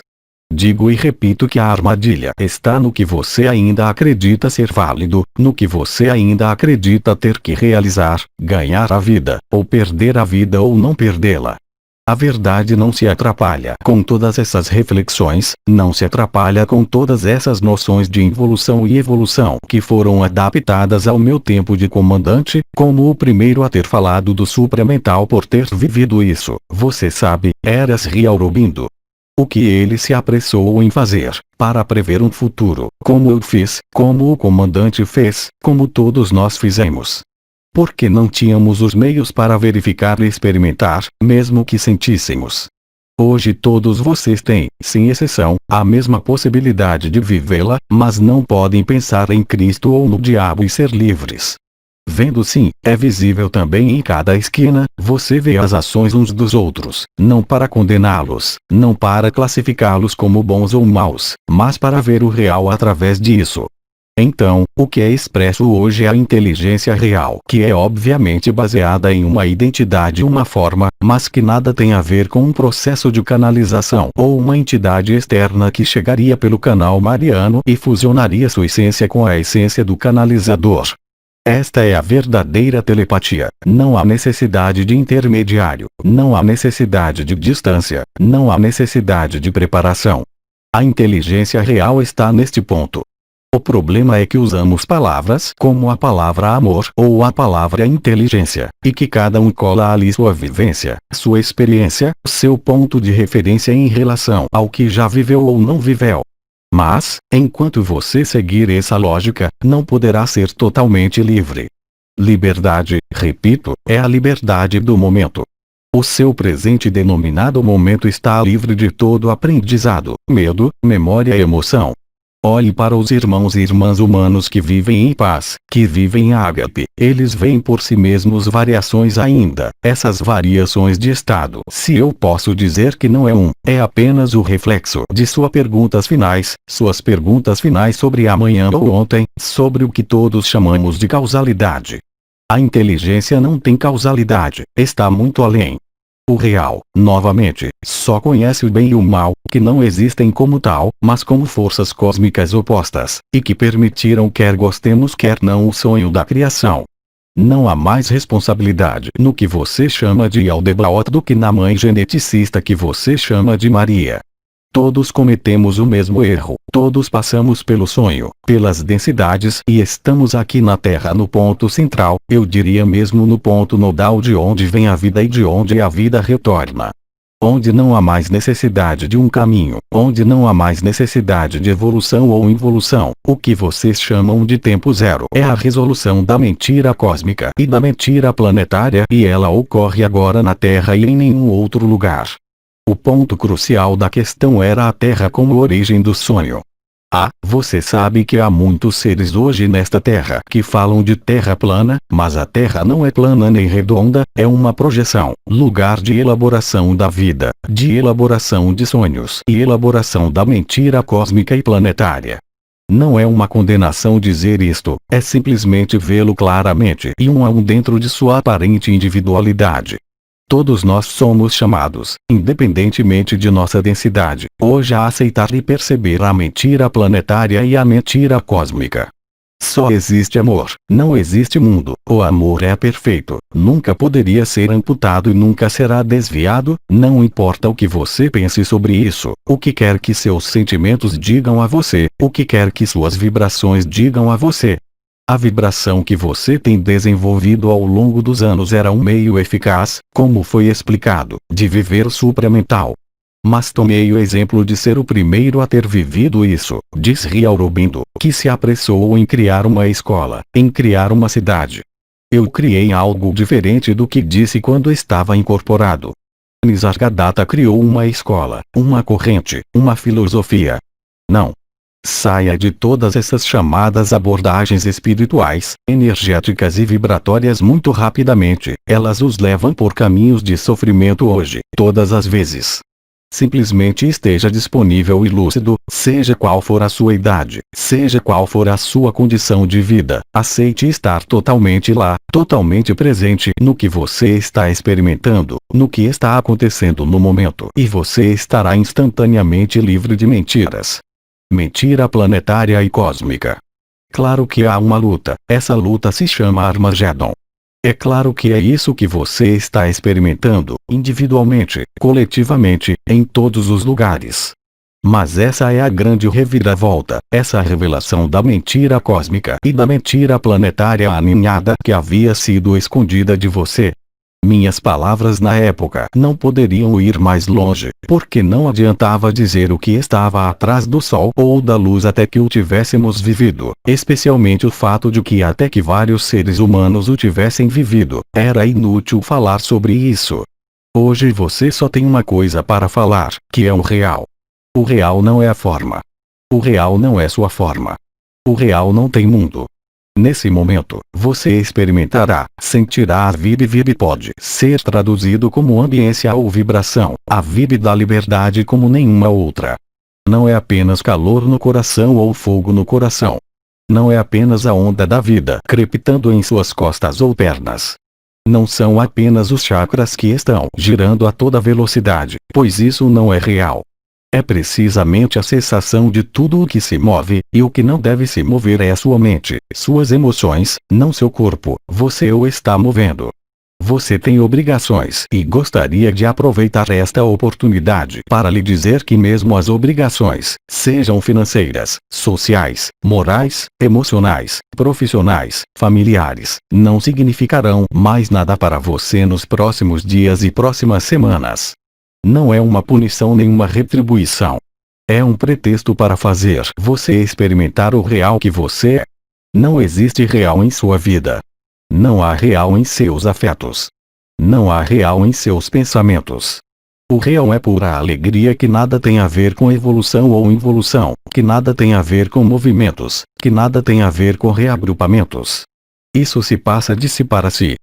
Digo e repito que a armadilha está no que você ainda acredita ser válido, no que você ainda acredita ter que realizar, ganhar a vida, ou perder a vida ou não perdê-la. A verdade não se atrapalha com todas essas reflexões, não se atrapalha com todas essas noções de involução e evolução que foram adaptadas ao meu tempo de comandante, como o primeiro a ter falado do supramental por ter vivido isso. Você sabe, era Sri Aurobindo. O que ele se apressou em fazer, para prever um futuro, como eu fiz, como o comandante fez, como todos nós fizemos. Porque não tínhamos os meios para verificar e experimentar, mesmo que sentíssemos. Hoje todos vocês têm, sem exceção, a mesma possibilidade de vivê-la, mas não podem pensar em Cristo ou no diabo e ser livres. Vendo sim, é visível também em cada esquina, você vê as ações uns dos outros, não para condená-los, não para classificá-los como bons ou maus, mas para ver o real através disso. Então, o que é expresso hoje é a inteligência real, que é obviamente baseada em uma identidade e uma forma, mas que nada tem a ver com um processo de canalização ou uma entidade externa que chegaria pelo canal mariano e fusionaria sua essência com a essência do canalizador. Esta é a verdadeira telepatia. Não há necessidade de intermediário, não há necessidade de distância, não há necessidade de preparação. A inteligência real está neste ponto. O problema é que usamos palavras como a palavra amor ou a palavra inteligência, e que cada um cola ali sua vivência, sua experiência, seu ponto de referência em relação ao que já viveu ou não viveu. Mas, enquanto você seguir essa lógica, não poderá ser totalmente livre. Liberdade, repito, é a liberdade do momento. O seu presente denominado momento está livre de todo aprendizado, medo, memória e emoção. Olhe para os irmãos e irmãs humanos que vivem em paz, que vivem em ágape. Eles veem por si mesmos variações ainda. Essas variações de estado, se eu posso dizer que não é apenas o reflexo de suas perguntas finais sobre amanhã ou ontem, sobre o que todos chamamos de causalidade. A inteligência não tem causalidade, está muito além. O real, novamente, só conhece o bem e o mal, que não existem como tal, mas como forças cósmicas opostas, e que permitiram quer gostemos quer não o sonho da criação. Não há mais responsabilidade no que você chama de Aldebaoth do que na mãe geneticista que você chama de Maria. Todos cometemos o mesmo erro, todos passamos pelo sonho, pelas densidades e estamos aqui na Terra no ponto central, eu diria mesmo no ponto nodal de onde vem a vida e de onde a vida retorna. Onde não há mais necessidade de um caminho, onde não há mais necessidade de evolução ou involução, o que vocês chamam de tempo zero é a resolução da mentira cósmica e da mentira planetária e ela ocorre agora na Terra e em nenhum outro lugar. O ponto crucial da questão era a Terra como origem do sonho. Você sabe que há muitos seres hoje nesta Terra que falam de Terra plana, mas a Terra não é plana nem redonda, é uma projeção, lugar de elaboração da vida, de elaboração de sonhos e elaboração da mentira cósmica e planetária. Não é uma condenação dizer isto, é simplesmente vê-lo claramente e um a um dentro de sua aparente individualidade. Todos nós somos chamados, independentemente de nossa densidade, hoje a aceitar e perceber a mentira planetária e a mentira cósmica. Só existe amor, não existe mundo. O amor é perfeito, nunca poderia ser amputado e nunca será desviado, não importa o que você pense sobre isso, o que quer que seus sentimentos digam a você, o que quer que suas vibrações digam a você. A vibração que você tem desenvolvido ao longo dos anos era um meio eficaz, como foi explicado, de viver supramental. Mas tomei o exemplo de ser o primeiro a ter vivido isso, diz Sri Aurobindo, que se apressou em criar uma escola, em criar uma cidade. Eu criei algo diferente do que disse quando estava incorporado. Nisargadatta criou uma escola, uma corrente, uma filosofia. Não. Saia de todas essas chamadas abordagens espirituais, energéticas e vibratórias muito rapidamente, elas os levam por caminhos de sofrimento hoje, todas as vezes. Simplesmente esteja disponível e lúcido, seja qual for a sua idade, seja qual for a sua condição de vida, aceite estar totalmente lá, totalmente presente no que você está experimentando, no que está acontecendo no momento, e você estará instantaneamente livre de mentiras. Mentira planetária e cósmica. Claro que há uma luta, essa luta se chama Armageddon. É claro que é isso que você está experimentando, individualmente, coletivamente, em todos os lugares. Mas essa é a grande reviravolta, essa revelação da mentira cósmica e da mentira planetária aninhada que havia sido escondida de você. Minhas palavras na época não poderiam ir mais longe, porque não adiantava dizer o que estava atrás do sol ou da luz até que o tivéssemos vivido, especialmente o fato de que até que vários seres humanos o tivessem vivido, era inútil falar sobre isso. Hoje você só tem uma coisa para falar, que é o real. O real não é a forma. O real não é sua forma. O real não tem mundo. Nesse momento, você experimentará, sentirá a vibe pode ser traduzido como ambiência ou vibração, a vibe da liberdade como nenhuma outra. Não é apenas calor no coração ou fogo no coração. Não é apenas a onda da vida crepitando em suas costas ou pernas. Não são apenas os chakras que estão girando a toda velocidade, pois isso não é real. É precisamente a cessação de tudo o que se move, e o que não deve se mover é a sua mente, suas emoções, não seu corpo, você o está movendo. Você tem obrigações e gostaria de aproveitar esta oportunidade para lhe dizer que mesmo as obrigações, sejam financeiras, sociais, morais, emocionais, profissionais, familiares, não significarão mais nada para você nos próximos dias e próximas semanas. Não é uma punição nem uma retribuição. É um pretexto para fazer você experimentar o real que você é. Não existe real em sua vida. Não há real em seus afetos. Não há real em seus pensamentos. O real é pura alegria que nada tem a ver com evolução ou involução, que nada tem a ver com movimentos, que nada tem a ver com reagrupamentos. Isso se passa de si para si.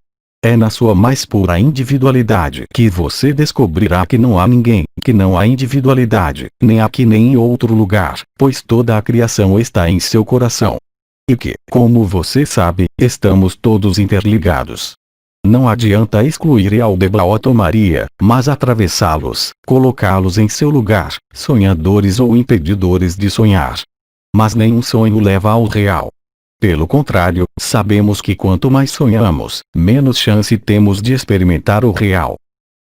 É na sua mais pura individualidade que você descobrirá que não há ninguém, que não há individualidade, nem aqui nem em outro lugar, pois toda a criação está em seu coração. E que, como você sabe, estamos todos interligados. Não adianta excluir Aldebaoto Maria, mas atravessá-los, colocá-los em seu lugar, sonhadores ou impedidores de sonhar. Mas nenhum sonho leva ao real. Pelo contrário, sabemos que quanto mais sonhamos, menos chance temos de experimentar o real.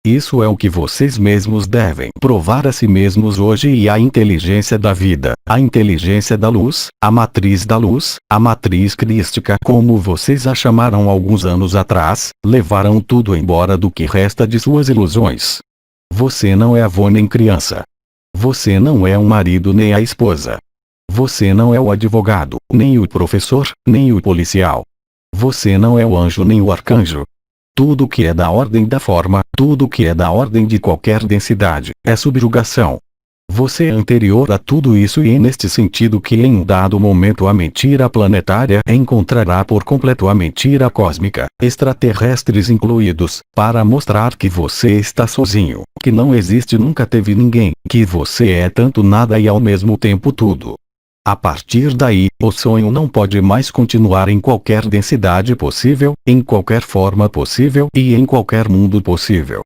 Isso é o que vocês mesmos devem provar a si mesmos hoje e à inteligência da vida, a inteligência da luz, a matriz da luz, a matriz crística como vocês a chamaram alguns anos atrás, levarão tudo embora do que resta de suas ilusões. Você não é avô nem criança. Você não é um marido nem a esposa. Você não é o advogado, nem o professor, nem o policial. Você não é o anjo nem o arcanjo. Tudo que é da ordem da forma, tudo que é da ordem de qualquer densidade, é subjugação. Você é anterior a tudo isso e é neste sentido que em um dado momento a mentira planetária encontrará por completo a mentira cósmica, extraterrestres incluídos, para mostrar que você está sozinho, que não existe nunca teve ninguém, que você é tanto nada e ao mesmo tempo tudo. A partir daí, o sonho não pode mais continuar em qualquer densidade possível, em qualquer forma possível e em qualquer mundo possível.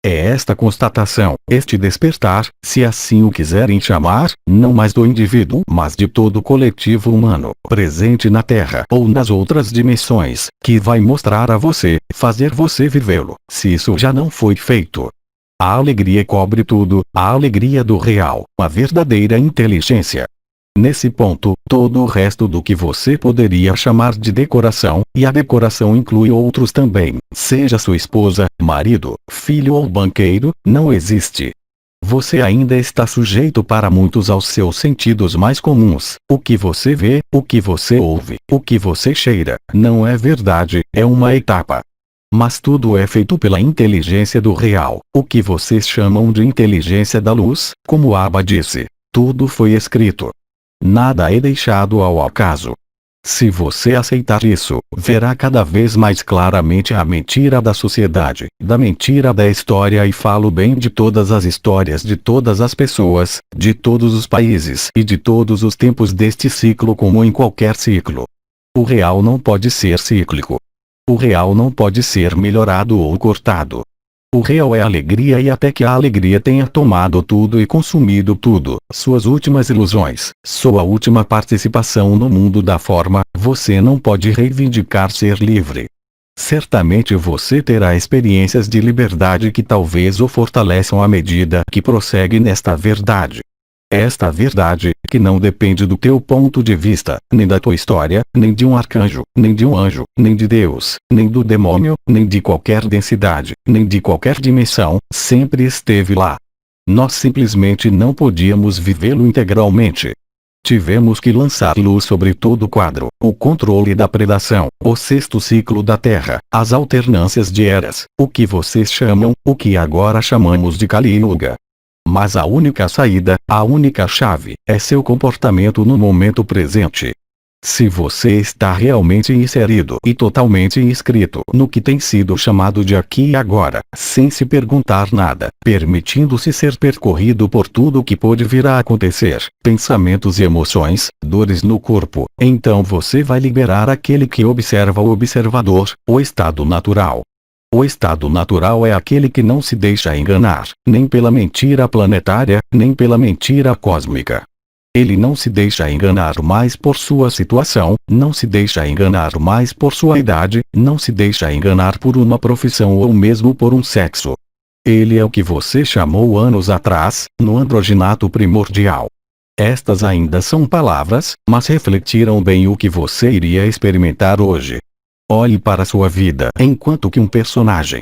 É esta constatação, este despertar, se assim o quiserem chamar, não mais do indivíduo, mas de todo o coletivo humano, presente na Terra ou nas outras dimensões, que vai mostrar a você, fazer você vivê-lo, se isso já não foi feito. A alegria cobre tudo, a alegria do real, a verdadeira inteligência. Nesse ponto, todo o resto do que você poderia chamar de decoração, e a decoração inclui outros também, seja sua esposa, marido, filho ou banqueiro, não existe. Você ainda está sujeito para muitos aos seus sentidos mais comuns. O que você vê, o que você ouve, o que você cheira, não é verdade, é uma etapa. Mas tudo é feito pela inteligência do real, o que vocês chamam de inteligência da luz, como Abba disse. Tudo foi escrito. Nada é deixado ao acaso. Se você aceitar isso, verá cada vez mais claramente a mentira da sociedade, da mentira da história e falo bem de todas as histórias de todas as pessoas, de todos os países e de todos os tempos deste ciclo como em qualquer ciclo. O real não pode ser cíclico. O real não pode ser melhorado ou cortado. O real é alegria e até que a alegria tenha tomado tudo e consumido tudo, suas últimas ilusões, sua última participação no mundo da forma, você não pode reivindicar ser livre. Certamente você terá experiências de liberdade que talvez o fortaleçam à medida que prossegue nesta verdade. Esta verdade, que não depende do teu ponto de vista, nem da tua história, nem de um arcanjo, nem de um anjo, nem de Deus, nem do demônio, nem de qualquer densidade, nem de qualquer dimensão, sempre esteve lá. Nós simplesmente não podíamos vivê-lo integralmente. Tivemos que lançar luz sobre todo o quadro, o controle da predação, o sexto ciclo da Terra, as alternâncias de eras, o que vocês chamam, o que agora chamamos de Kali Yuga. Mas a única saída, a única chave, é seu comportamento no momento presente. Se você está realmente inserido e totalmente inscrito no que tem sido chamado de aqui e agora, sem se perguntar nada, permitindo-se ser percorrido por tudo o que pode vir a acontecer, pensamentos e emoções, dores no corpo, então você vai liberar aquele que observa o observador, o estado natural. O estado natural é aquele que não se deixa enganar, nem pela mentira planetária, nem pela mentira cósmica. Ele não se deixa enganar mais por sua situação, não se deixa enganar mais por sua idade, não se deixa enganar por uma profissão ou mesmo por um sexo. Ele é o que você chamou anos atrás, no androginato primordial. Estas ainda são palavras, mas refletiram bem o que você iria experimentar hoje. Olhe para sua vida enquanto que um personagem.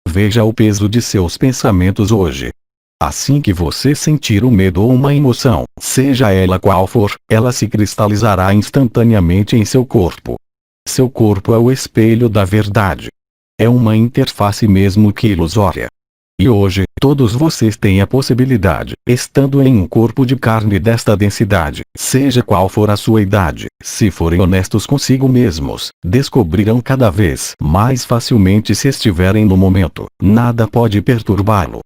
Veja o peso de seus pensamentos hoje. Assim que você sentir o medo ou uma emoção, seja ela qual for, ela se cristalizará instantaneamente em seu corpo. Seu corpo é o espelho da verdade. É uma interface mesmo que ilusória. E hoje, todos vocês têm a possibilidade, estando em um corpo de carne desta densidade, seja qual for a sua idade, se forem honestos consigo mesmos, descobrirão cada vez mais facilmente se estiverem no momento, nada pode perturbá-lo.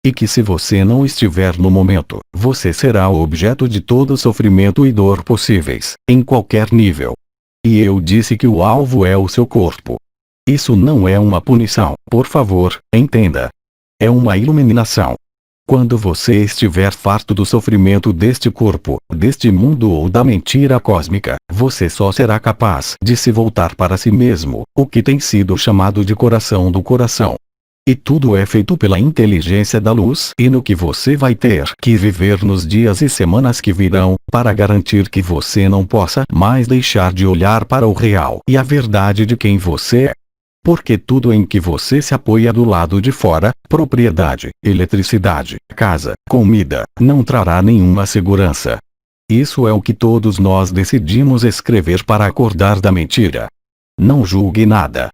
E que se você não estiver no momento, você será o objeto de todo sofrimento e dor possíveis, em qualquer nível. E eu disse que o alvo é o seu corpo. Isso não é uma punição, por favor, entenda. É uma iluminação. Quando você estiver farto do sofrimento deste corpo, deste mundo ou da mentira cósmica, você só será capaz de se voltar para si mesmo, o que tem sido chamado de coração do coração. E tudo é feito pela inteligência da luz e no que você vai ter que viver nos dias e semanas que virão, para garantir que você não possa mais deixar de olhar para o real e a verdade de quem você é. Porque tudo em que você se apoia do lado de fora, propriedade, eletricidade, casa, comida, não trará nenhuma segurança. Isso é o que todos nós decidimos escrever para acordar da mentira. Não julgue nada.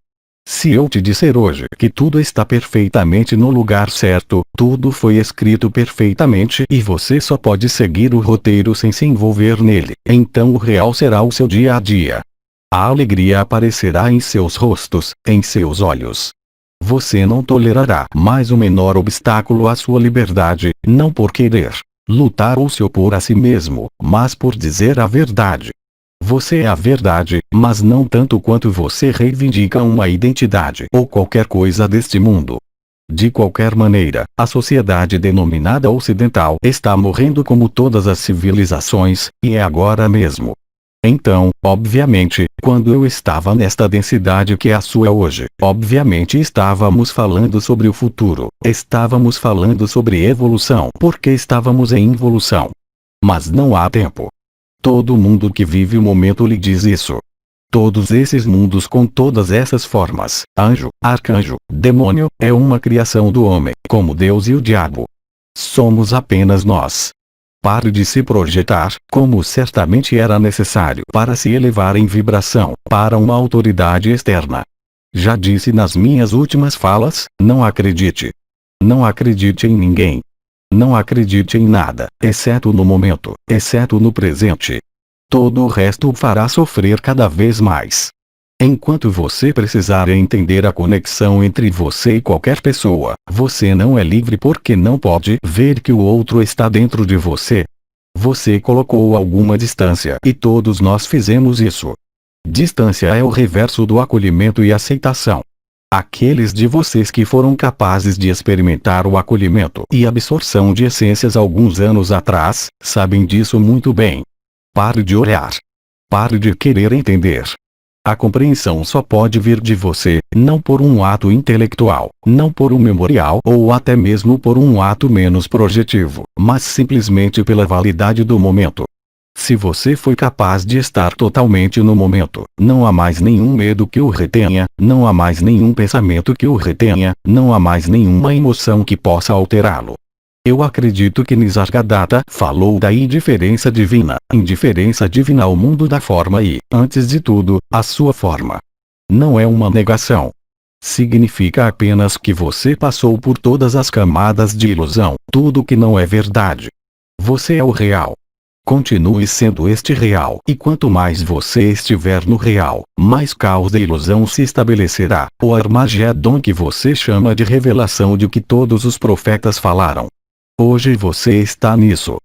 Se eu te disser hoje que tudo está perfeitamente no lugar certo, tudo foi escrito perfeitamente e você só pode seguir o roteiro sem se envolver nele, então o real será o seu dia a dia. A alegria aparecerá em seus rostos, em seus olhos. Você não tolerará mais o menor obstáculo à sua liberdade, não por querer lutar ou se opor a si mesmo, mas por dizer a verdade. Você é a verdade, mas não tanto quanto você reivindica uma identidade ou qualquer coisa deste mundo. De qualquer maneira, a sociedade denominada ocidental está morrendo como todas as civilizações, e é agora mesmo. Então, obviamente, quando eu estava nesta densidade que é a sua hoje, obviamente estávamos falando sobre o futuro, estávamos falando sobre evolução porque estávamos em involução. Mas não há tempo. Todo mundo que vive o momento lhe diz isso. Todos esses mundos com todas essas formas, anjo, arcanjo, demônio, é uma criação do homem, como Deus e o diabo. Somos apenas nós. Pare de se projetar, como certamente era necessário para se elevar em vibração, para uma autoridade externa. Já disse nas minhas últimas falas, não acredite. Não acredite em ninguém. Não acredite em nada, exceto no momento, exceto no presente. Todo o resto o fará sofrer cada vez mais. Enquanto você precisar entender a conexão entre você e qualquer pessoa, você não é livre porque não pode ver que o outro está dentro de você. Você colocou alguma distância e todos nós fizemos isso. Distância é o reverso do acolhimento e aceitação. Aqueles de vocês que foram capazes de experimentar o acolhimento e absorção de essências alguns anos atrás, sabem disso muito bem. Pare de olhar. Pare de querer entender. A compreensão só pode vir de você, não por um ato intelectual, não por um memorial ou até mesmo por um ato menos projetivo, mas simplesmente pela validade do momento. Se você foi capaz de estar totalmente no momento, não há mais nenhum medo que o retenha, não há mais nenhum pensamento que o retenha, não há mais nenhuma emoção que possa alterá-lo. Eu acredito que Nisargadatta falou da indiferença divina. Indiferença divina ao mundo da forma e, antes de tudo, a sua forma. Não é uma negação. Significa apenas que você passou por todas as camadas de ilusão, tudo que não é verdade. Você é o real. Continue sendo este real. E quanto mais você estiver no real, mais caos da ilusão se estabelecerá. O Armagedon que você chama de revelação de que todos os profetas falaram. Hoje você está nisso.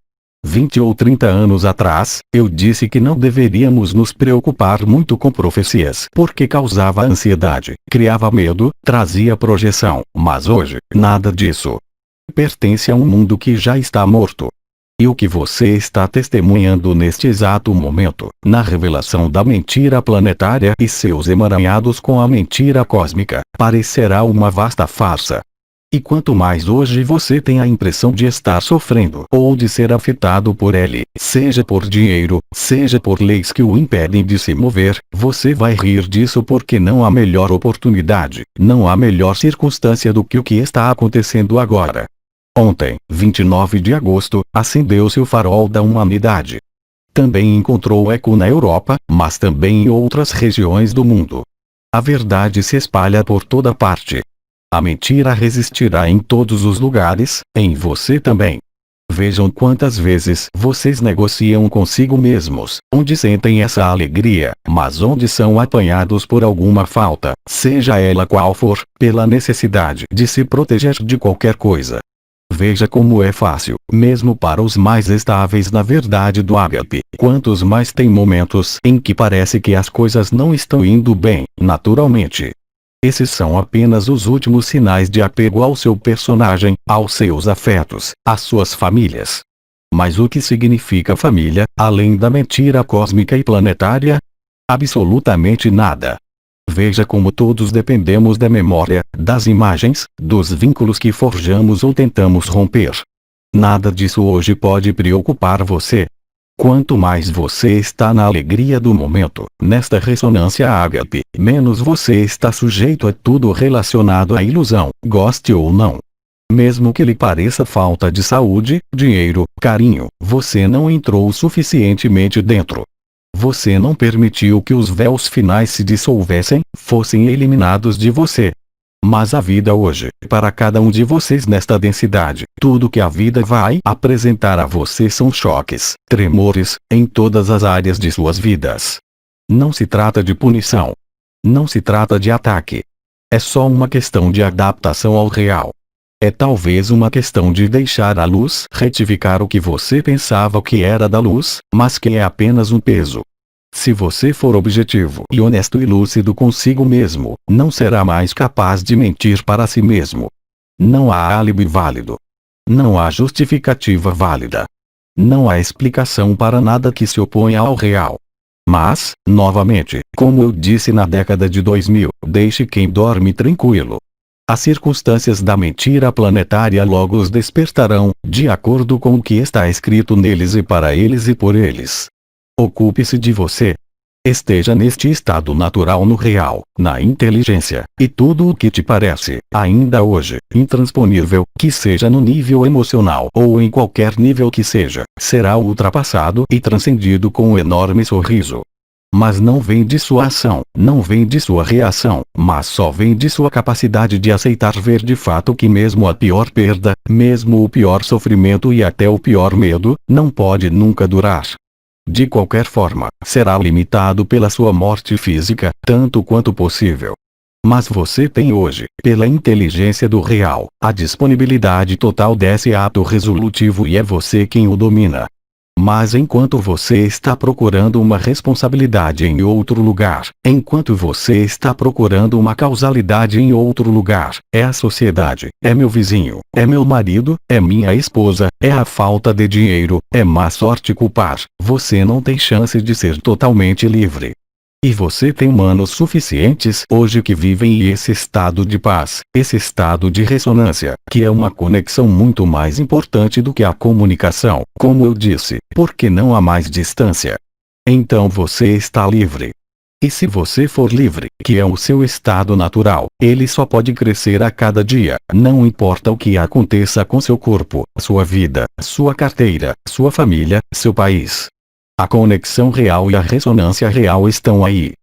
20 ou 30 anos atrás, eu disse que não deveríamos nos preocupar muito com profecias porque causava ansiedade, criava medo, trazia projeção, mas hoje, nada disso. Pertence a um mundo que já está morto. E o que você está testemunhando neste exato momento, na revelação da mentira planetária e seus emaranhados com a mentira cósmica, parecerá uma vasta farsa. E quanto mais hoje você tem a impressão de estar sofrendo ou de ser afetado por ele, seja por dinheiro, seja por leis que o impedem de se mover, você vai rir disso porque não há melhor oportunidade, não há melhor circunstância do que o que está acontecendo agora. Ontem, 29 de agosto, acendeu-se o farol da humanidade. Também encontrou eco na Europa, mas também em outras regiões do mundo. A verdade se espalha por toda parte. A mentira resistirá em todos os lugares, em você também. Vejam quantas vezes vocês negociam consigo mesmos, onde sentem essa alegria, mas onde são apanhados por alguma falta, seja ela qual for, pela necessidade de se proteger de qualquer coisa. Veja como é fácil, mesmo para os mais estáveis na verdade do ágape, quantos mais têm momentos em que parece que as coisas não estão indo bem, naturalmente. Esses são apenas os últimos sinais de apego ao seu personagem, aos seus afetos, às suas famílias. Mas o que significa família, além da mentira cósmica e planetária? Absolutamente nada. Veja como todos dependemos da memória, das imagens, dos vínculos que forjamos ou tentamos romper. Nada disso hoje pode preocupar você. Quanto mais você está na alegria do momento, nesta ressonância ágape, menos você está sujeito a tudo relacionado à ilusão, goste ou não. Mesmo que lhe pareça falta de saúde, dinheiro, carinho, você não entrou suficientemente dentro. Você não permitiu que os véus finais se dissolvessem, fossem eliminados de você. Mas a vida hoje, para cada um de vocês nesta densidade, tudo que a vida vai apresentar a você são choques, tremores, em todas as áreas de suas vidas. Não se trata de punição. Não se trata de ataque. É só uma questão de adaptação ao real. É talvez uma questão de deixar a luz retificar o que você pensava que era da luz, mas que é apenas um peso. Se você for objetivo e honesto e lúcido consigo mesmo, não será mais capaz de mentir para si mesmo. Não há álibi válido. Não há justificativa válida. Não há explicação para nada que se oponha ao real. Mas, novamente, como eu disse na década de 2000, deixe quem dorme tranquilo. As circunstâncias da mentira planetária logo os despertarão, de acordo com o que está escrito neles e para eles e por eles. Ocupe-se de você. Esteja neste estado natural no real, na inteligência, e tudo o que te parece, ainda hoje, intransponível, que seja no nível emocional ou em qualquer nível que seja, será ultrapassado e transcendido com um enorme sorriso. Mas não vem de sua ação, não vem de sua reação, mas só vem de sua capacidade de aceitar ver de fato que mesmo a pior perda, mesmo o pior sofrimento e até o pior medo, não pode nunca durar. De qualquer forma, será limitado pela sua morte física, tanto quanto possível. Mas você tem hoje, pela inteligência do real, a disponibilidade total desse ato resolutivo e é você quem o domina. Mas enquanto você está procurando uma responsabilidade em outro lugar, enquanto você está procurando uma causalidade em outro lugar, é a sociedade, é meu vizinho, é meu marido, é minha esposa, é a falta de dinheiro, é má sorte culpar, você não tem chance de ser totalmente livre. E você tem humanos suficientes hoje que vivem esse estado de paz, esse estado de ressonância, que é uma conexão muito mais importante do que a comunicação, como eu disse, porque não há mais distância. Então você está livre. E se você for livre, que é o seu estado natural, ele só pode crescer a cada dia, não importa o que aconteça com seu corpo, sua vida, sua carteira, sua família, seu país. A conexão real e a ressonância real estão aí.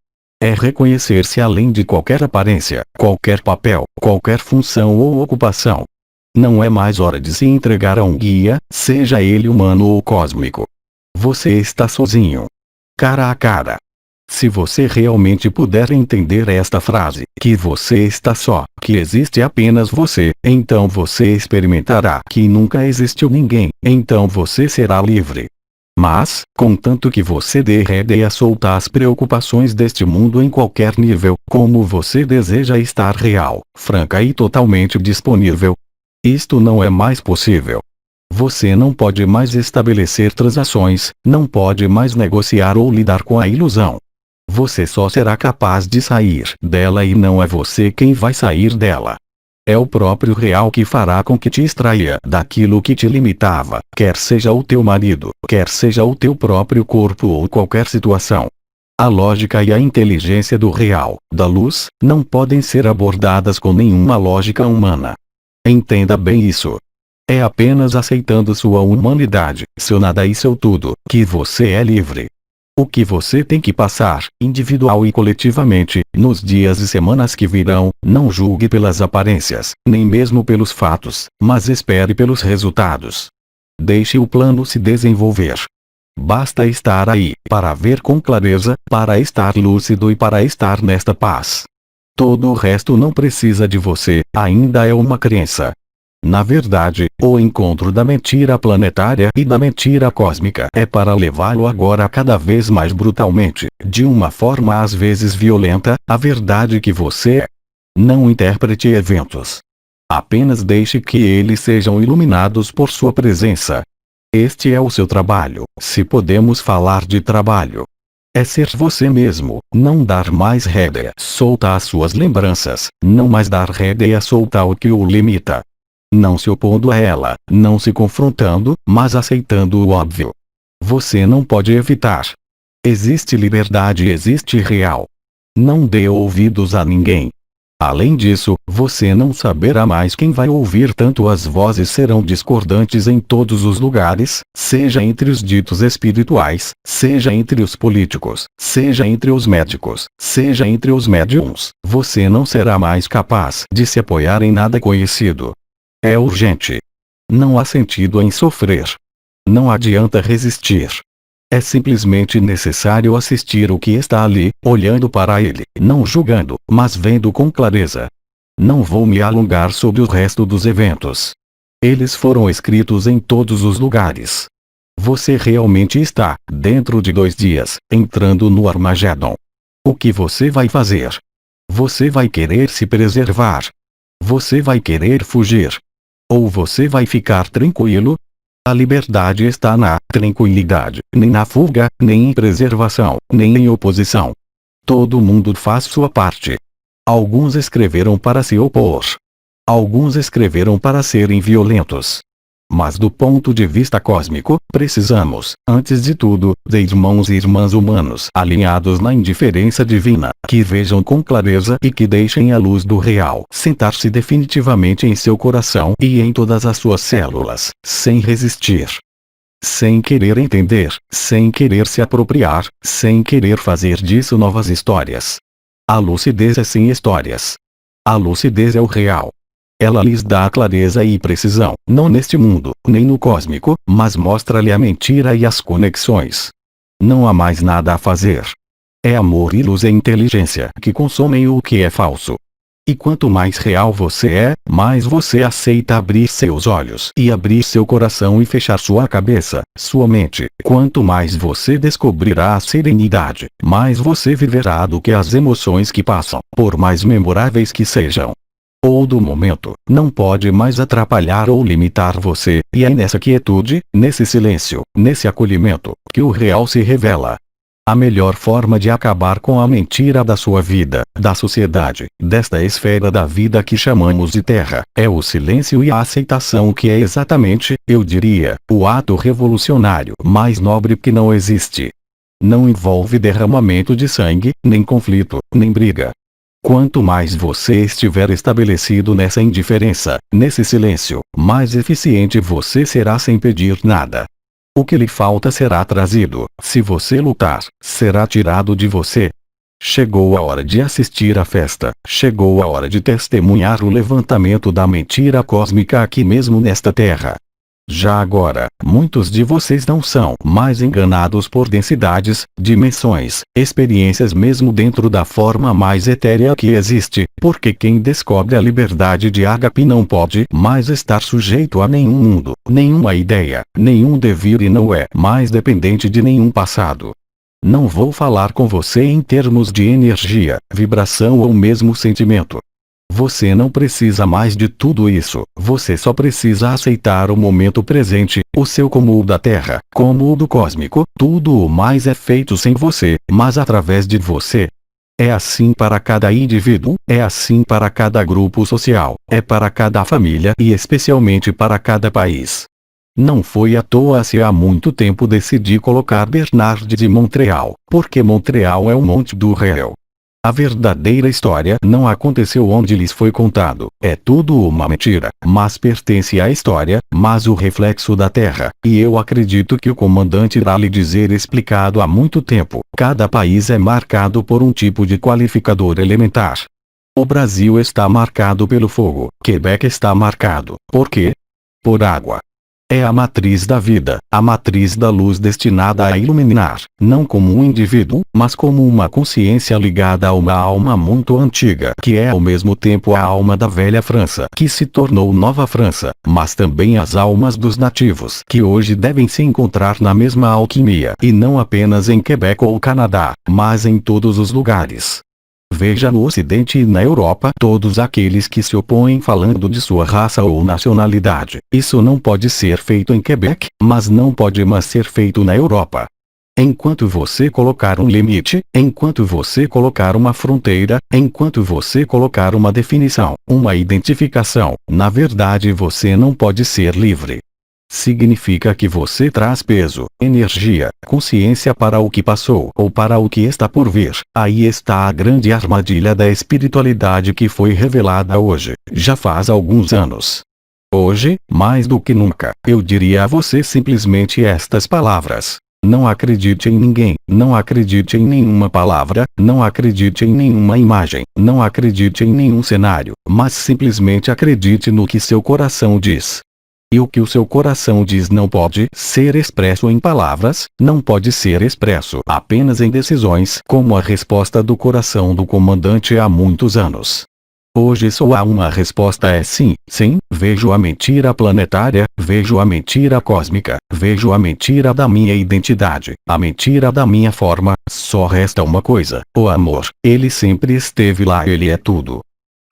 É reconhecer-se além de qualquer aparência, qualquer papel, qualquer função ou ocupação. Não é mais hora de se entregar a um guia, seja ele humano ou cósmico. Você está sozinho. Cara a cara. Se você realmente puder entender esta frase, que você está só, que existe apenas você, então você experimentará que nunca existiu ninguém, então você será livre. Mas, contanto que você dê rédea a soltar as preocupações deste mundo em qualquer nível, como você deseja estar real, franca e totalmente disponível, isto não é mais possível. Você não pode mais estabelecer transações, não pode mais negociar ou lidar com a ilusão. Você só será capaz de sair dela e não é você quem vai sair dela. É o próprio real que fará com que te extraia daquilo que te limitava, quer seja o teu marido, quer seja o teu próprio corpo ou qualquer situação. A lógica e a inteligência do real, da luz, não podem ser abordadas com nenhuma lógica humana. Entenda bem isso. É apenas aceitando sua humanidade, seu nada e seu tudo, que você é livre. O que você tem que passar, individual e coletivamente, nos dias e semanas que virão, não julgue pelas aparências, nem mesmo pelos fatos, mas espere pelos resultados. Deixe o plano se desenvolver. Basta estar aí, para ver com clareza, para estar lúcido e para estar nesta paz. Todo o resto não precisa de você, ainda é uma crença. Na verdade, o encontro da mentira planetária e da mentira cósmica é para levá-lo agora cada vez mais brutalmente, de uma forma às vezes violenta, a verdade que você é. Não interprete eventos. Apenas deixe que eles sejam iluminados por sua presença. Este é o seu trabalho, se podemos falar de trabalho. É ser você mesmo, não dar mais rédea solta às suas lembranças, não mais dar rédea solta ao que o limita. Não se opondo a ela, não se confrontando, mas aceitando o óbvio. Você não pode evitar. Existe liberdade e existe real. Não dê ouvidos a ninguém. Além disso, você não saberá mais quem vai ouvir, tanto as vozes serão discordantes em todos os lugares, seja entre os ditos espirituais, seja entre os políticos, seja entre os médicos, seja entre os médiums, você não será mais capaz de se apoiar em nada conhecido. É urgente. Não há sentido em sofrer. Não adianta resistir. É simplesmente necessário assistir o que está ali, olhando para ele, não julgando, mas vendo com clareza. Não vou me alongar sobre o resto dos eventos. Eles foram escritos em todos os lugares. Você realmente está, dentro de 2 dias, entrando no Armagedon. O que você vai fazer? Você vai querer se preservar? Você vai querer fugir? Ou você vai ficar tranquilo? A liberdade está na tranquilidade, nem na fuga, nem em preservação, nem em oposição. Todo mundo faz sua parte. Alguns escreveram para se opor. Alguns escreveram para serem violentos. Mas do ponto de vista cósmico, precisamos, antes de tudo, de irmãos e irmãs humanos alinhados na indiferença divina, que vejam com clareza e que deixem a luz do real sentar-se definitivamente em seu coração e em todas as suas células, sem resistir. Sem querer entender, sem querer se apropriar, sem querer fazer disso novas histórias. A lucidez é sem histórias. A lucidez é o real. Ela lhes dá clareza e precisão, não neste mundo, nem no cósmico, mas mostra-lhe a mentira e as conexões. Não há mais nada a fazer. É amor e luz e inteligência que consomem o que é falso. E quanto mais real você é, mais você aceita abrir seus olhos e abrir seu coração e fechar sua cabeça, sua mente. Quanto mais você descobrirá a serenidade, mais você viverá do que as emoções que passam, por mais memoráveis que sejam. Ou do momento, não pode mais atrapalhar ou limitar você, e é nessa quietude, nesse silêncio, nesse acolhimento, que o real se revela. A melhor forma de acabar com a mentira da sua vida, da sociedade, desta esfera da vida que chamamos de Terra, é o silêncio e a aceitação, que é exatamente, eu diria, o ato revolucionário mais nobre que não existe. Não envolve derramamento de sangue, nem conflito, nem briga. Quanto mais você estiver estabelecido nessa indiferença, nesse silêncio, mais eficiente você será sem pedir nada. O que lhe falta será trazido, se você lutar, será tirado de você. Chegou a hora de assistir à festa, chegou a hora de testemunhar o levantamento da mentira cósmica aqui mesmo nesta Terra. Já agora, muitos de vocês não são mais enganados por densidades, dimensões, experiências mesmo dentro da forma mais etérea que existe, porque quem descobre a liberdade de ágape não pode mais estar sujeito a nenhum mundo, nenhuma ideia, nenhum devir e não é mais dependente de nenhum passado. Não vou falar com você em termos de energia, vibração ou mesmo sentimento. Você não precisa mais de tudo isso, você só precisa aceitar o momento presente, o seu como o da Terra, como o do cósmico, tudo o mais é feito sem você, mas através de você. É assim para cada indivíduo, é assim para cada grupo social, é para cada família e especialmente para cada país. Não foi à toa se há muito tempo decidi colocar Bernard de Montreal, porque Montreal é o monte do réu. A verdadeira história não aconteceu onde lhes foi contado, é tudo uma mentira, mas pertence à história, mas o reflexo da Terra, e eu acredito que o comandante irá lhe dizer explicado há muito tempo, cada país é marcado por um tipo de qualificador elementar. O Brasil está marcado pelo fogo, Quebec está marcado, por quê? Por água. É a matriz da vida, a matriz da luz destinada a iluminar, não como um indivíduo, mas como uma consciência ligada a uma alma muito antiga, que é ao mesmo tempo a alma da velha França, que se tornou Nova França, mas também as almas dos nativos, que hoje devem se encontrar na mesma alquimia, e não apenas em Quebec ou Canadá, mas em todos os lugares. Veja no Ocidente e na Europa todos aqueles que se opõem falando de sua raça ou nacionalidade. Isso não pode ser feito em Quebec, mas não pode mais ser feito na Europa. Enquanto você colocar um limite, enquanto você colocar uma fronteira, enquanto você colocar uma definição, uma identificação, na verdade você não pode ser livre. Significa que você traz peso, energia, consciência para o que passou ou para o que está por vir. Aí está a grande armadilha da espiritualidade que foi revelada hoje, já faz alguns anos. Hoje, mais do que nunca, eu diria a você simplesmente estas palavras. Não acredite em ninguém, não acredite em nenhuma palavra, não acredite em nenhuma imagem, não acredite em nenhum cenário, mas simplesmente acredite no que seu coração diz. E o que o seu coração diz não pode ser expresso em palavras, não pode ser expresso apenas em decisões, como a resposta do coração do comandante há muitos anos. Hoje só há uma resposta, é sim, sim, vejo a mentira planetária, vejo a mentira cósmica, vejo a mentira da minha identidade, a mentira da minha forma, só resta uma coisa, o amor, ele sempre esteve lá, ele é tudo.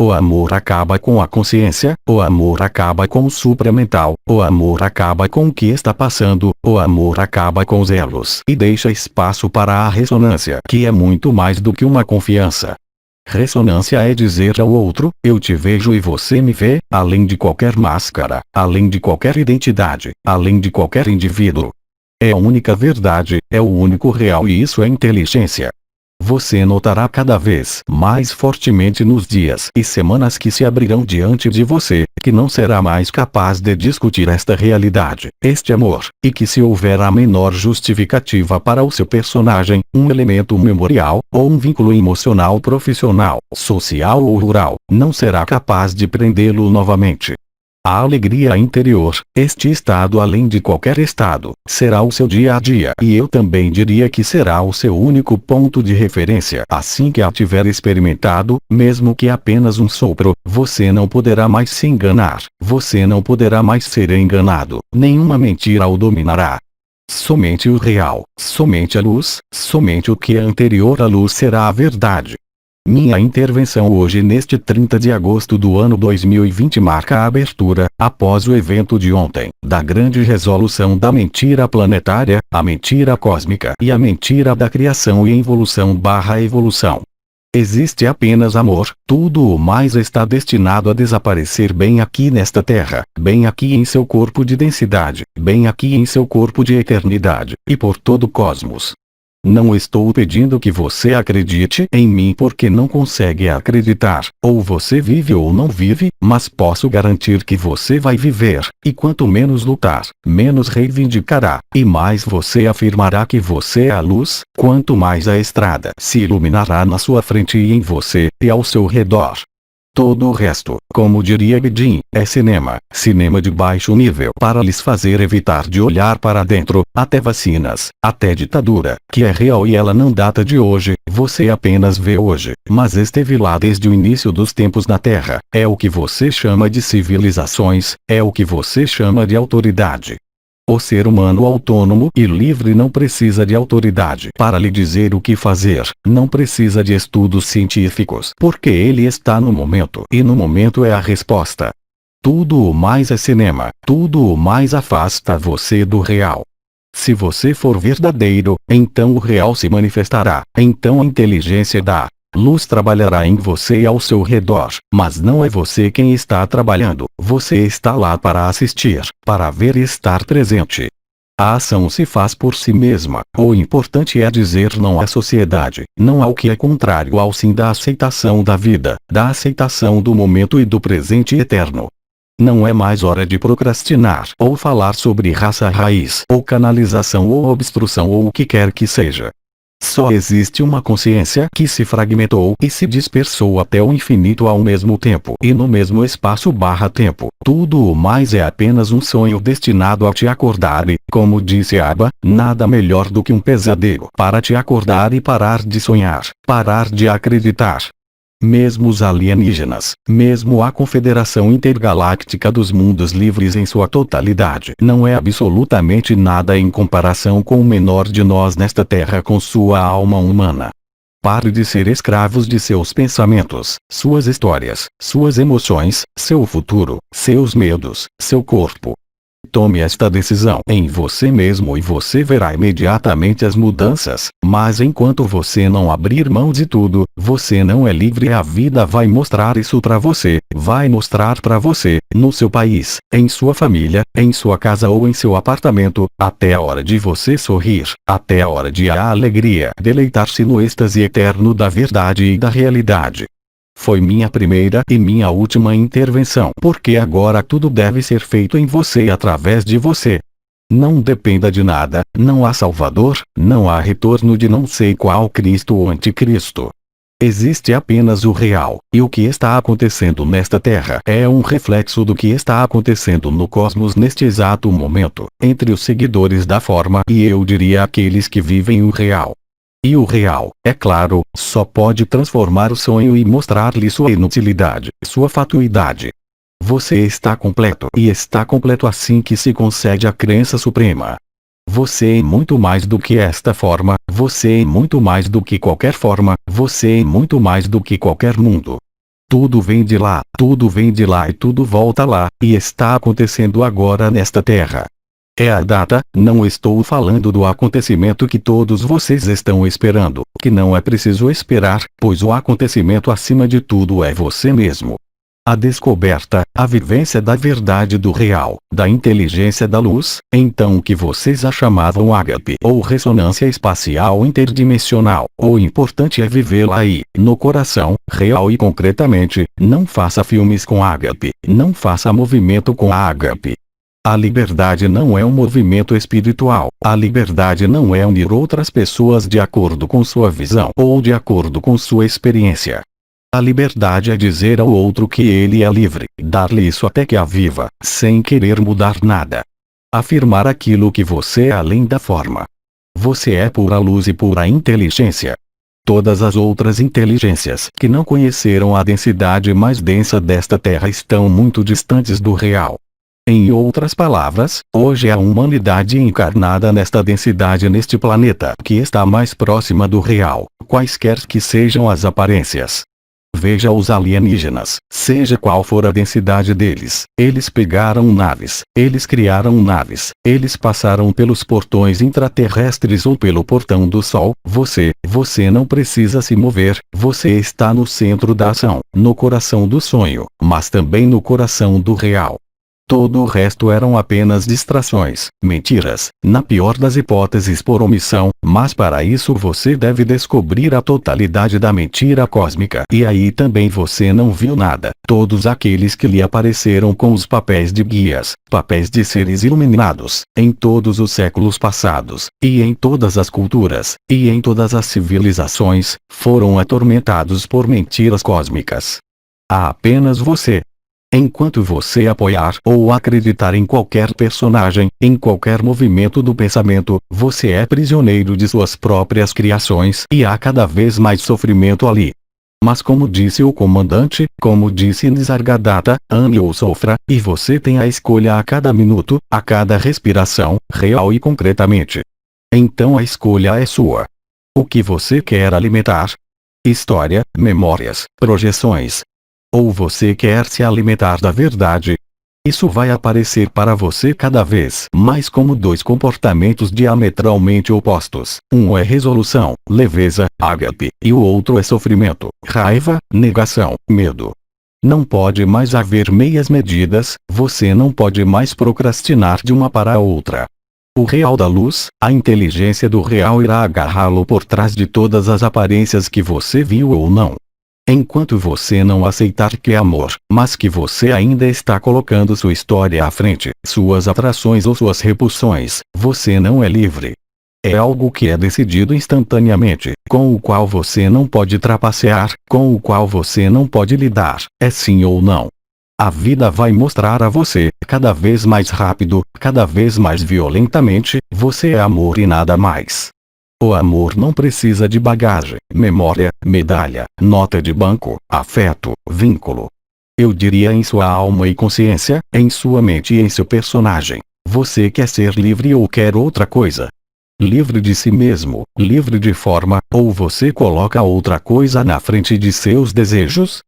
O amor acaba com a consciência, o amor acaba com o supramental, o amor acaba com o que está passando, o amor acaba com os elos e deixa espaço para a ressonância, que é muito mais do que uma confiança. Ressonância é dizer ao outro, eu te vejo e você me vê, além de qualquer máscara, além de qualquer identidade, além de qualquer indivíduo. É a única verdade, é o único real e isso é inteligência. Você notará cada vez mais fortemente nos dias e semanas que se abrirão diante de você, que não será mais capaz de discutir esta realidade, este amor, e que se houver a menor justificativa para o seu personagem, um elemento memorial, ou um vínculo emocional profissional, social ou rural, não será capaz de prendê-lo novamente. A alegria interior, este estado além de qualquer estado, será o seu dia a dia e eu também diria que será o seu único ponto de referência. Assim que a tiver experimentado, mesmo que apenas um sopro, você não poderá mais se enganar, você não poderá mais ser enganado, nenhuma mentira o dominará. Somente o real, somente a luz, somente o que é anterior à luz será a verdade. Minha intervenção hoje neste 30 de agosto do ano 2020 marca a abertura, após o evento de ontem, da grande resolução da mentira planetária, a mentira cósmica e a mentira da criação e evolução. Existe apenas amor, tudo o mais está destinado a desaparecer bem aqui nesta terra, bem aqui em seu corpo de densidade, bem aqui em seu corpo de eternidade, e por todo o cosmos. Não estou pedindo que você acredite em mim porque não consegue acreditar, ou você vive ou não vive, mas posso garantir que você vai viver, e quanto menos lutar, menos reivindicará, e mais você afirmará que você é a luz, quanto mais a estrada se iluminará na sua frente e em você, e ao seu redor. Todo o resto, como diria Bedin, é cinema de baixo nível para lhes fazer evitar de olhar para dentro, até vacinas, até ditadura, que é real e ela não data de hoje, você apenas vê hoje, mas esteve lá desde o início dos tempos na Terra, é o que você chama de civilizações, é o que você chama de autoridade. O ser humano autônomo e livre não precisa de autoridade para lhe dizer o que fazer, não precisa de estudos científicos, porque ele está no momento e no momento é a resposta. Tudo o mais é cinema, tudo o mais afasta você do real. Se você for verdadeiro, então o real se manifestará, então a inteligência da luz trabalhará em você e ao seu redor, mas não é você quem está trabalhando, você está lá para assistir, para ver e estar presente. A ação se faz por si mesma, o importante é dizer não à sociedade, não ao que é contrário ao sim da aceitação da vida, da aceitação do momento e do presente eterno. Não é mais hora de procrastinar ou falar sobre raça raiz, ou canalização ou obstrução ou o que quer que seja. Só existe uma consciência que se fragmentou e se dispersou até o infinito ao mesmo tempo e no mesmo espaço/tempo. Tudo o mais é apenas um sonho destinado a te acordar e, como disse Abba, nada melhor do que um pesadelo para te acordar e parar de sonhar, parar de acreditar. Mesmo os alienígenas, mesmo a Confederação Intergaláctica dos Mundos Livres em sua totalidade, não é absolutamente nada em comparação com o menor de nós nesta Terra com sua alma humana. Pare de ser escravos de seus pensamentos, suas histórias, suas emoções, seu futuro, seus medos, seu corpo. Tome esta decisão em você mesmo e você verá imediatamente as mudanças, mas enquanto você não abrir mão de tudo, você não é livre e a vida vai mostrar isso para você, vai mostrar para você, no seu país, em sua família, em sua casa ou em seu apartamento, até a hora de você sorrir, até a hora de a alegria deleitar-se no êxtase eterno da verdade e da realidade. Foi minha primeira e minha última intervenção porque agora tudo deve ser feito em você e através de você. Não dependa de nada, não há Salvador, não há retorno de não sei qual Cristo ou Anticristo. Existe apenas o real, e o que está acontecendo nesta Terra é um reflexo do que está acontecendo no cosmos neste exato momento, entre os seguidores da forma e eu diria aqueles que vivem o real. E o real, é claro, só pode transformar o sonho e mostrar-lhe sua inutilidade, sua fatuidade. Você está completo e está completo assim que se concede a crença suprema. Você é muito mais do que esta forma, você é muito mais do que qualquer forma, você é muito mais do que qualquer mundo. Tudo vem de lá e tudo volta lá, e está acontecendo agora nesta Terra. É a data, não estou falando do acontecimento que todos vocês estão esperando, que não é preciso esperar, pois o acontecimento acima de tudo é você mesmo. A descoberta, a vivência da verdade do real, da inteligência da luz, então o que vocês a chamavam ágape ou ressonância espacial interdimensional, o importante é vivê-la aí, no coração, real e concretamente, não faça filmes com ágape, não faça movimento com ágape. A liberdade não é um movimento espiritual, a liberdade não é unir outras pessoas de acordo com sua visão ou de acordo com sua experiência. A liberdade é dizer ao outro que ele é livre, dar-lhe isso até que a viva, sem querer mudar nada. Afirmar aquilo que você é além da forma. Você é pura luz e pura inteligência. Todas as outras inteligências que não conheceram a densidade mais densa desta Terra estão muito distantes do real. Em outras palavras, hoje a humanidade encarnada nesta densidade neste planeta que está mais próxima do real, quaisquer que sejam as aparências. Veja os alienígenas, seja qual for a densidade deles, eles pegaram naves, eles criaram naves, eles passaram pelos portões intraterrestres ou pelo portão do Sol. Você não precisa se mover, você está no centro da ação, no coração do sonho, mas também no coração do real. Todo o resto eram apenas distrações, mentiras, na pior das hipóteses por omissão, mas para isso você deve descobrir a totalidade da mentira cósmica. E aí também você não viu nada. Todos aqueles que lhe apareceram com os papéis de guias, papéis de seres iluminados, em todos os séculos passados, e em todas as culturas, e em todas as civilizações, foram atormentados por mentiras cósmicas. Há apenas você. Enquanto você apoiar ou acreditar em qualquer personagem, em qualquer movimento do pensamento, você é prisioneiro de suas próprias criações e há cada vez mais sofrimento ali. Mas como disse o comandante, como disse Nisargadatta, ame ou sofra, e você tem a escolha a cada minuto, a cada respiração, real e concretamente. Então a escolha é sua. O que você quer alimentar? História, memórias, projeções. Ou você quer se alimentar da verdade? Isso vai aparecer para você cada vez mais como dois comportamentos diametralmente opostos. Um é resolução, leveza, ágape, e o outro é sofrimento, raiva, negação, medo. Não pode mais haver meias medidas, você não pode mais procrastinar de uma para a outra. O real da luz, a inteligência do real irá agarrá-lo por trás de todas as aparências que você viu ou não. Enquanto você não aceitar que é amor, mas que você ainda está colocando sua história à frente, suas atrações ou suas repulsões, você não é livre. É algo que é decidido instantaneamente, com o qual você não pode trapacear, com o qual você não pode lidar, é sim ou não. A vida vai mostrar a você, cada vez mais rápido, cada vez mais violentamente, você é amor e nada mais. O amor não precisa de bagagem, memória, medalha, nota de banco, afeto, vínculo. Eu diria em sua alma e consciência, em sua mente e em seu personagem. Você quer ser livre ou quer outra coisa? Livre de si mesmo, livre de forma, ou você coloca outra coisa na frente de seus desejos?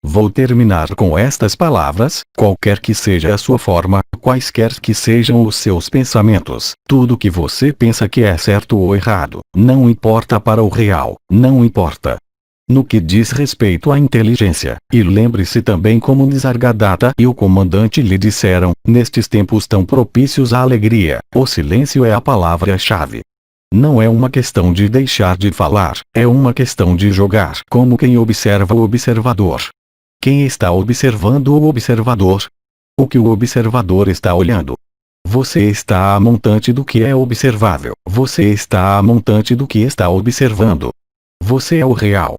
Vou terminar com estas palavras: qualquer que seja a sua forma, quaisquer que sejam os seus pensamentos, tudo que você pensa que é certo ou errado, não importa para o real, não importa. No que diz respeito à inteligência, e lembre-se também como Nisargadatta e o comandante lhe disseram, nestes tempos tão propícios à alegria, o silêncio é a palavra-chave. Não é uma questão de deixar de falar, é uma questão de jogar como quem observa o observador. Quem está observando o observador? O que o observador está olhando? Você está a montante do que é observável. Você está a montante do que está observando. Você é o real.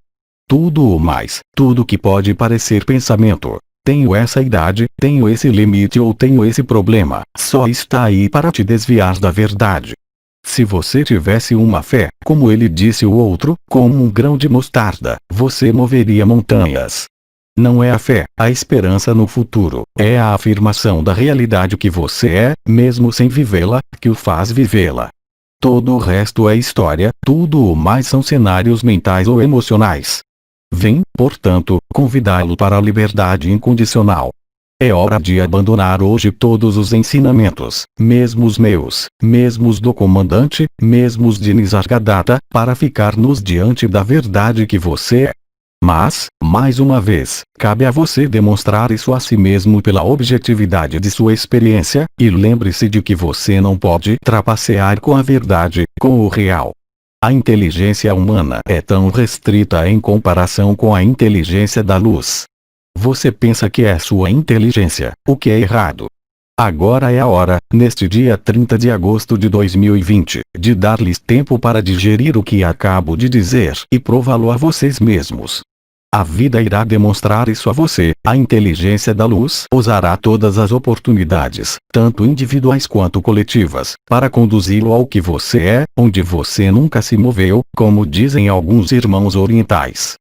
Tudo o mais, tudo que pode parecer pensamento. Tenho essa idade, tenho esse limite ou tenho esse problema, só está aí para te desviar da verdade. Se você tivesse uma fé, como ele disse o outro, como um grão de mostarda, você moveria montanhas. Não é a fé, a esperança no futuro, é a afirmação da realidade que você é, mesmo sem vivê-la, que o faz vivê-la. Todo o resto é história, tudo o mais são cenários mentais ou emocionais. Vim, portanto, convidá-lo para a liberdade incondicional. É hora de abandonar hoje todos os ensinamentos, mesmo os meus, mesmo os do comandante, mesmo os de Nisargadatta, para ficar-nos diante da verdade que você é. Mas, mais uma vez, cabe a você demonstrar isso a si mesmo pela objetividade de sua experiência, e lembre-se de que você não pode trapacear com a verdade, com o real. A inteligência humana é tão restrita em comparação com a inteligência da luz. Você pensa que é sua inteligência, o que é errado. Agora é a hora, neste dia 30 de agosto de 2020, de dar-lhes tempo para digerir o que acabo de dizer e prová-lo a vocês mesmos. A vida irá demonstrar isso a você, a inteligência da luz usará todas as oportunidades, tanto individuais quanto coletivas, para conduzi-lo ao que você é, onde você nunca se moveu, como dizem alguns irmãos orientais.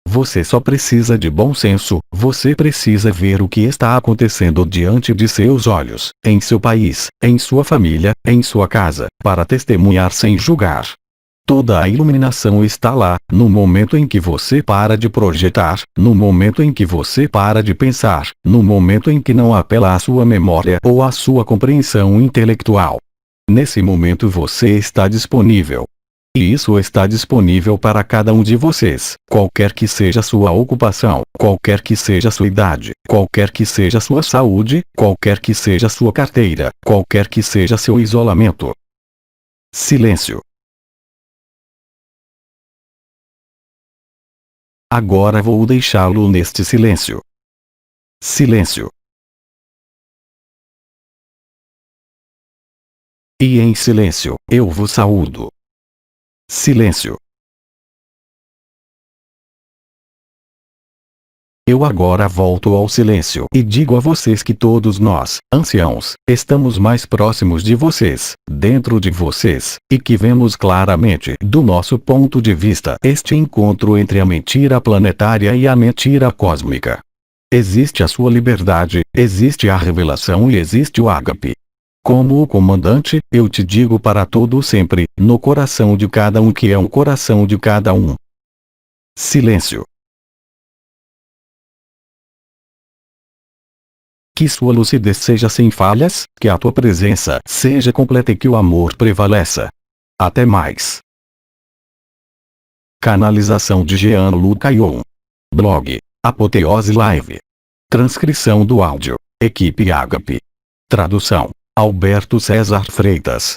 Você só precisa de bom senso, você precisa ver o que está acontecendo diante de seus olhos, em seu país, em sua família, em sua casa, para testemunhar sem julgar. Toda a iluminação está lá, no momento em que você para de projetar, no momento em que você para de pensar, no momento em que não apela à sua memória ou à sua compreensão intelectual. Nesse momento você está disponível. E isso está disponível para cada um de vocês, qualquer que seja sua ocupação, qualquer que seja sua idade, qualquer que seja sua saúde, qualquer que seja sua carteira, qualquer que seja seu isolamento. Silêncio. Agora vou deixá-lo neste silêncio. Silêncio. E em silêncio, eu vos saúdo. Silêncio. Eu agora volto ao silêncio e digo a vocês que todos nós, anciãos, estamos mais próximos de vocês, dentro de vocês, e que vemos claramente, do nosso ponto de vista, este encontro entre a mentira planetária e a mentira cósmica. Existe a sua liberdade, existe a revelação e existe o ágape. Como o comandante, eu te digo para todo sempre, no coração de cada um que é um coração de cada um. Silêncio. Que sua lucidez seja sem falhas, que a tua presença seja completa e que o amor prevaleça. Até mais. Canalização de Jean-Luc Ayon. Blog Apoteose Live. Transcrição do áudio Equipe Ágape. Tradução Alberto César Freitas.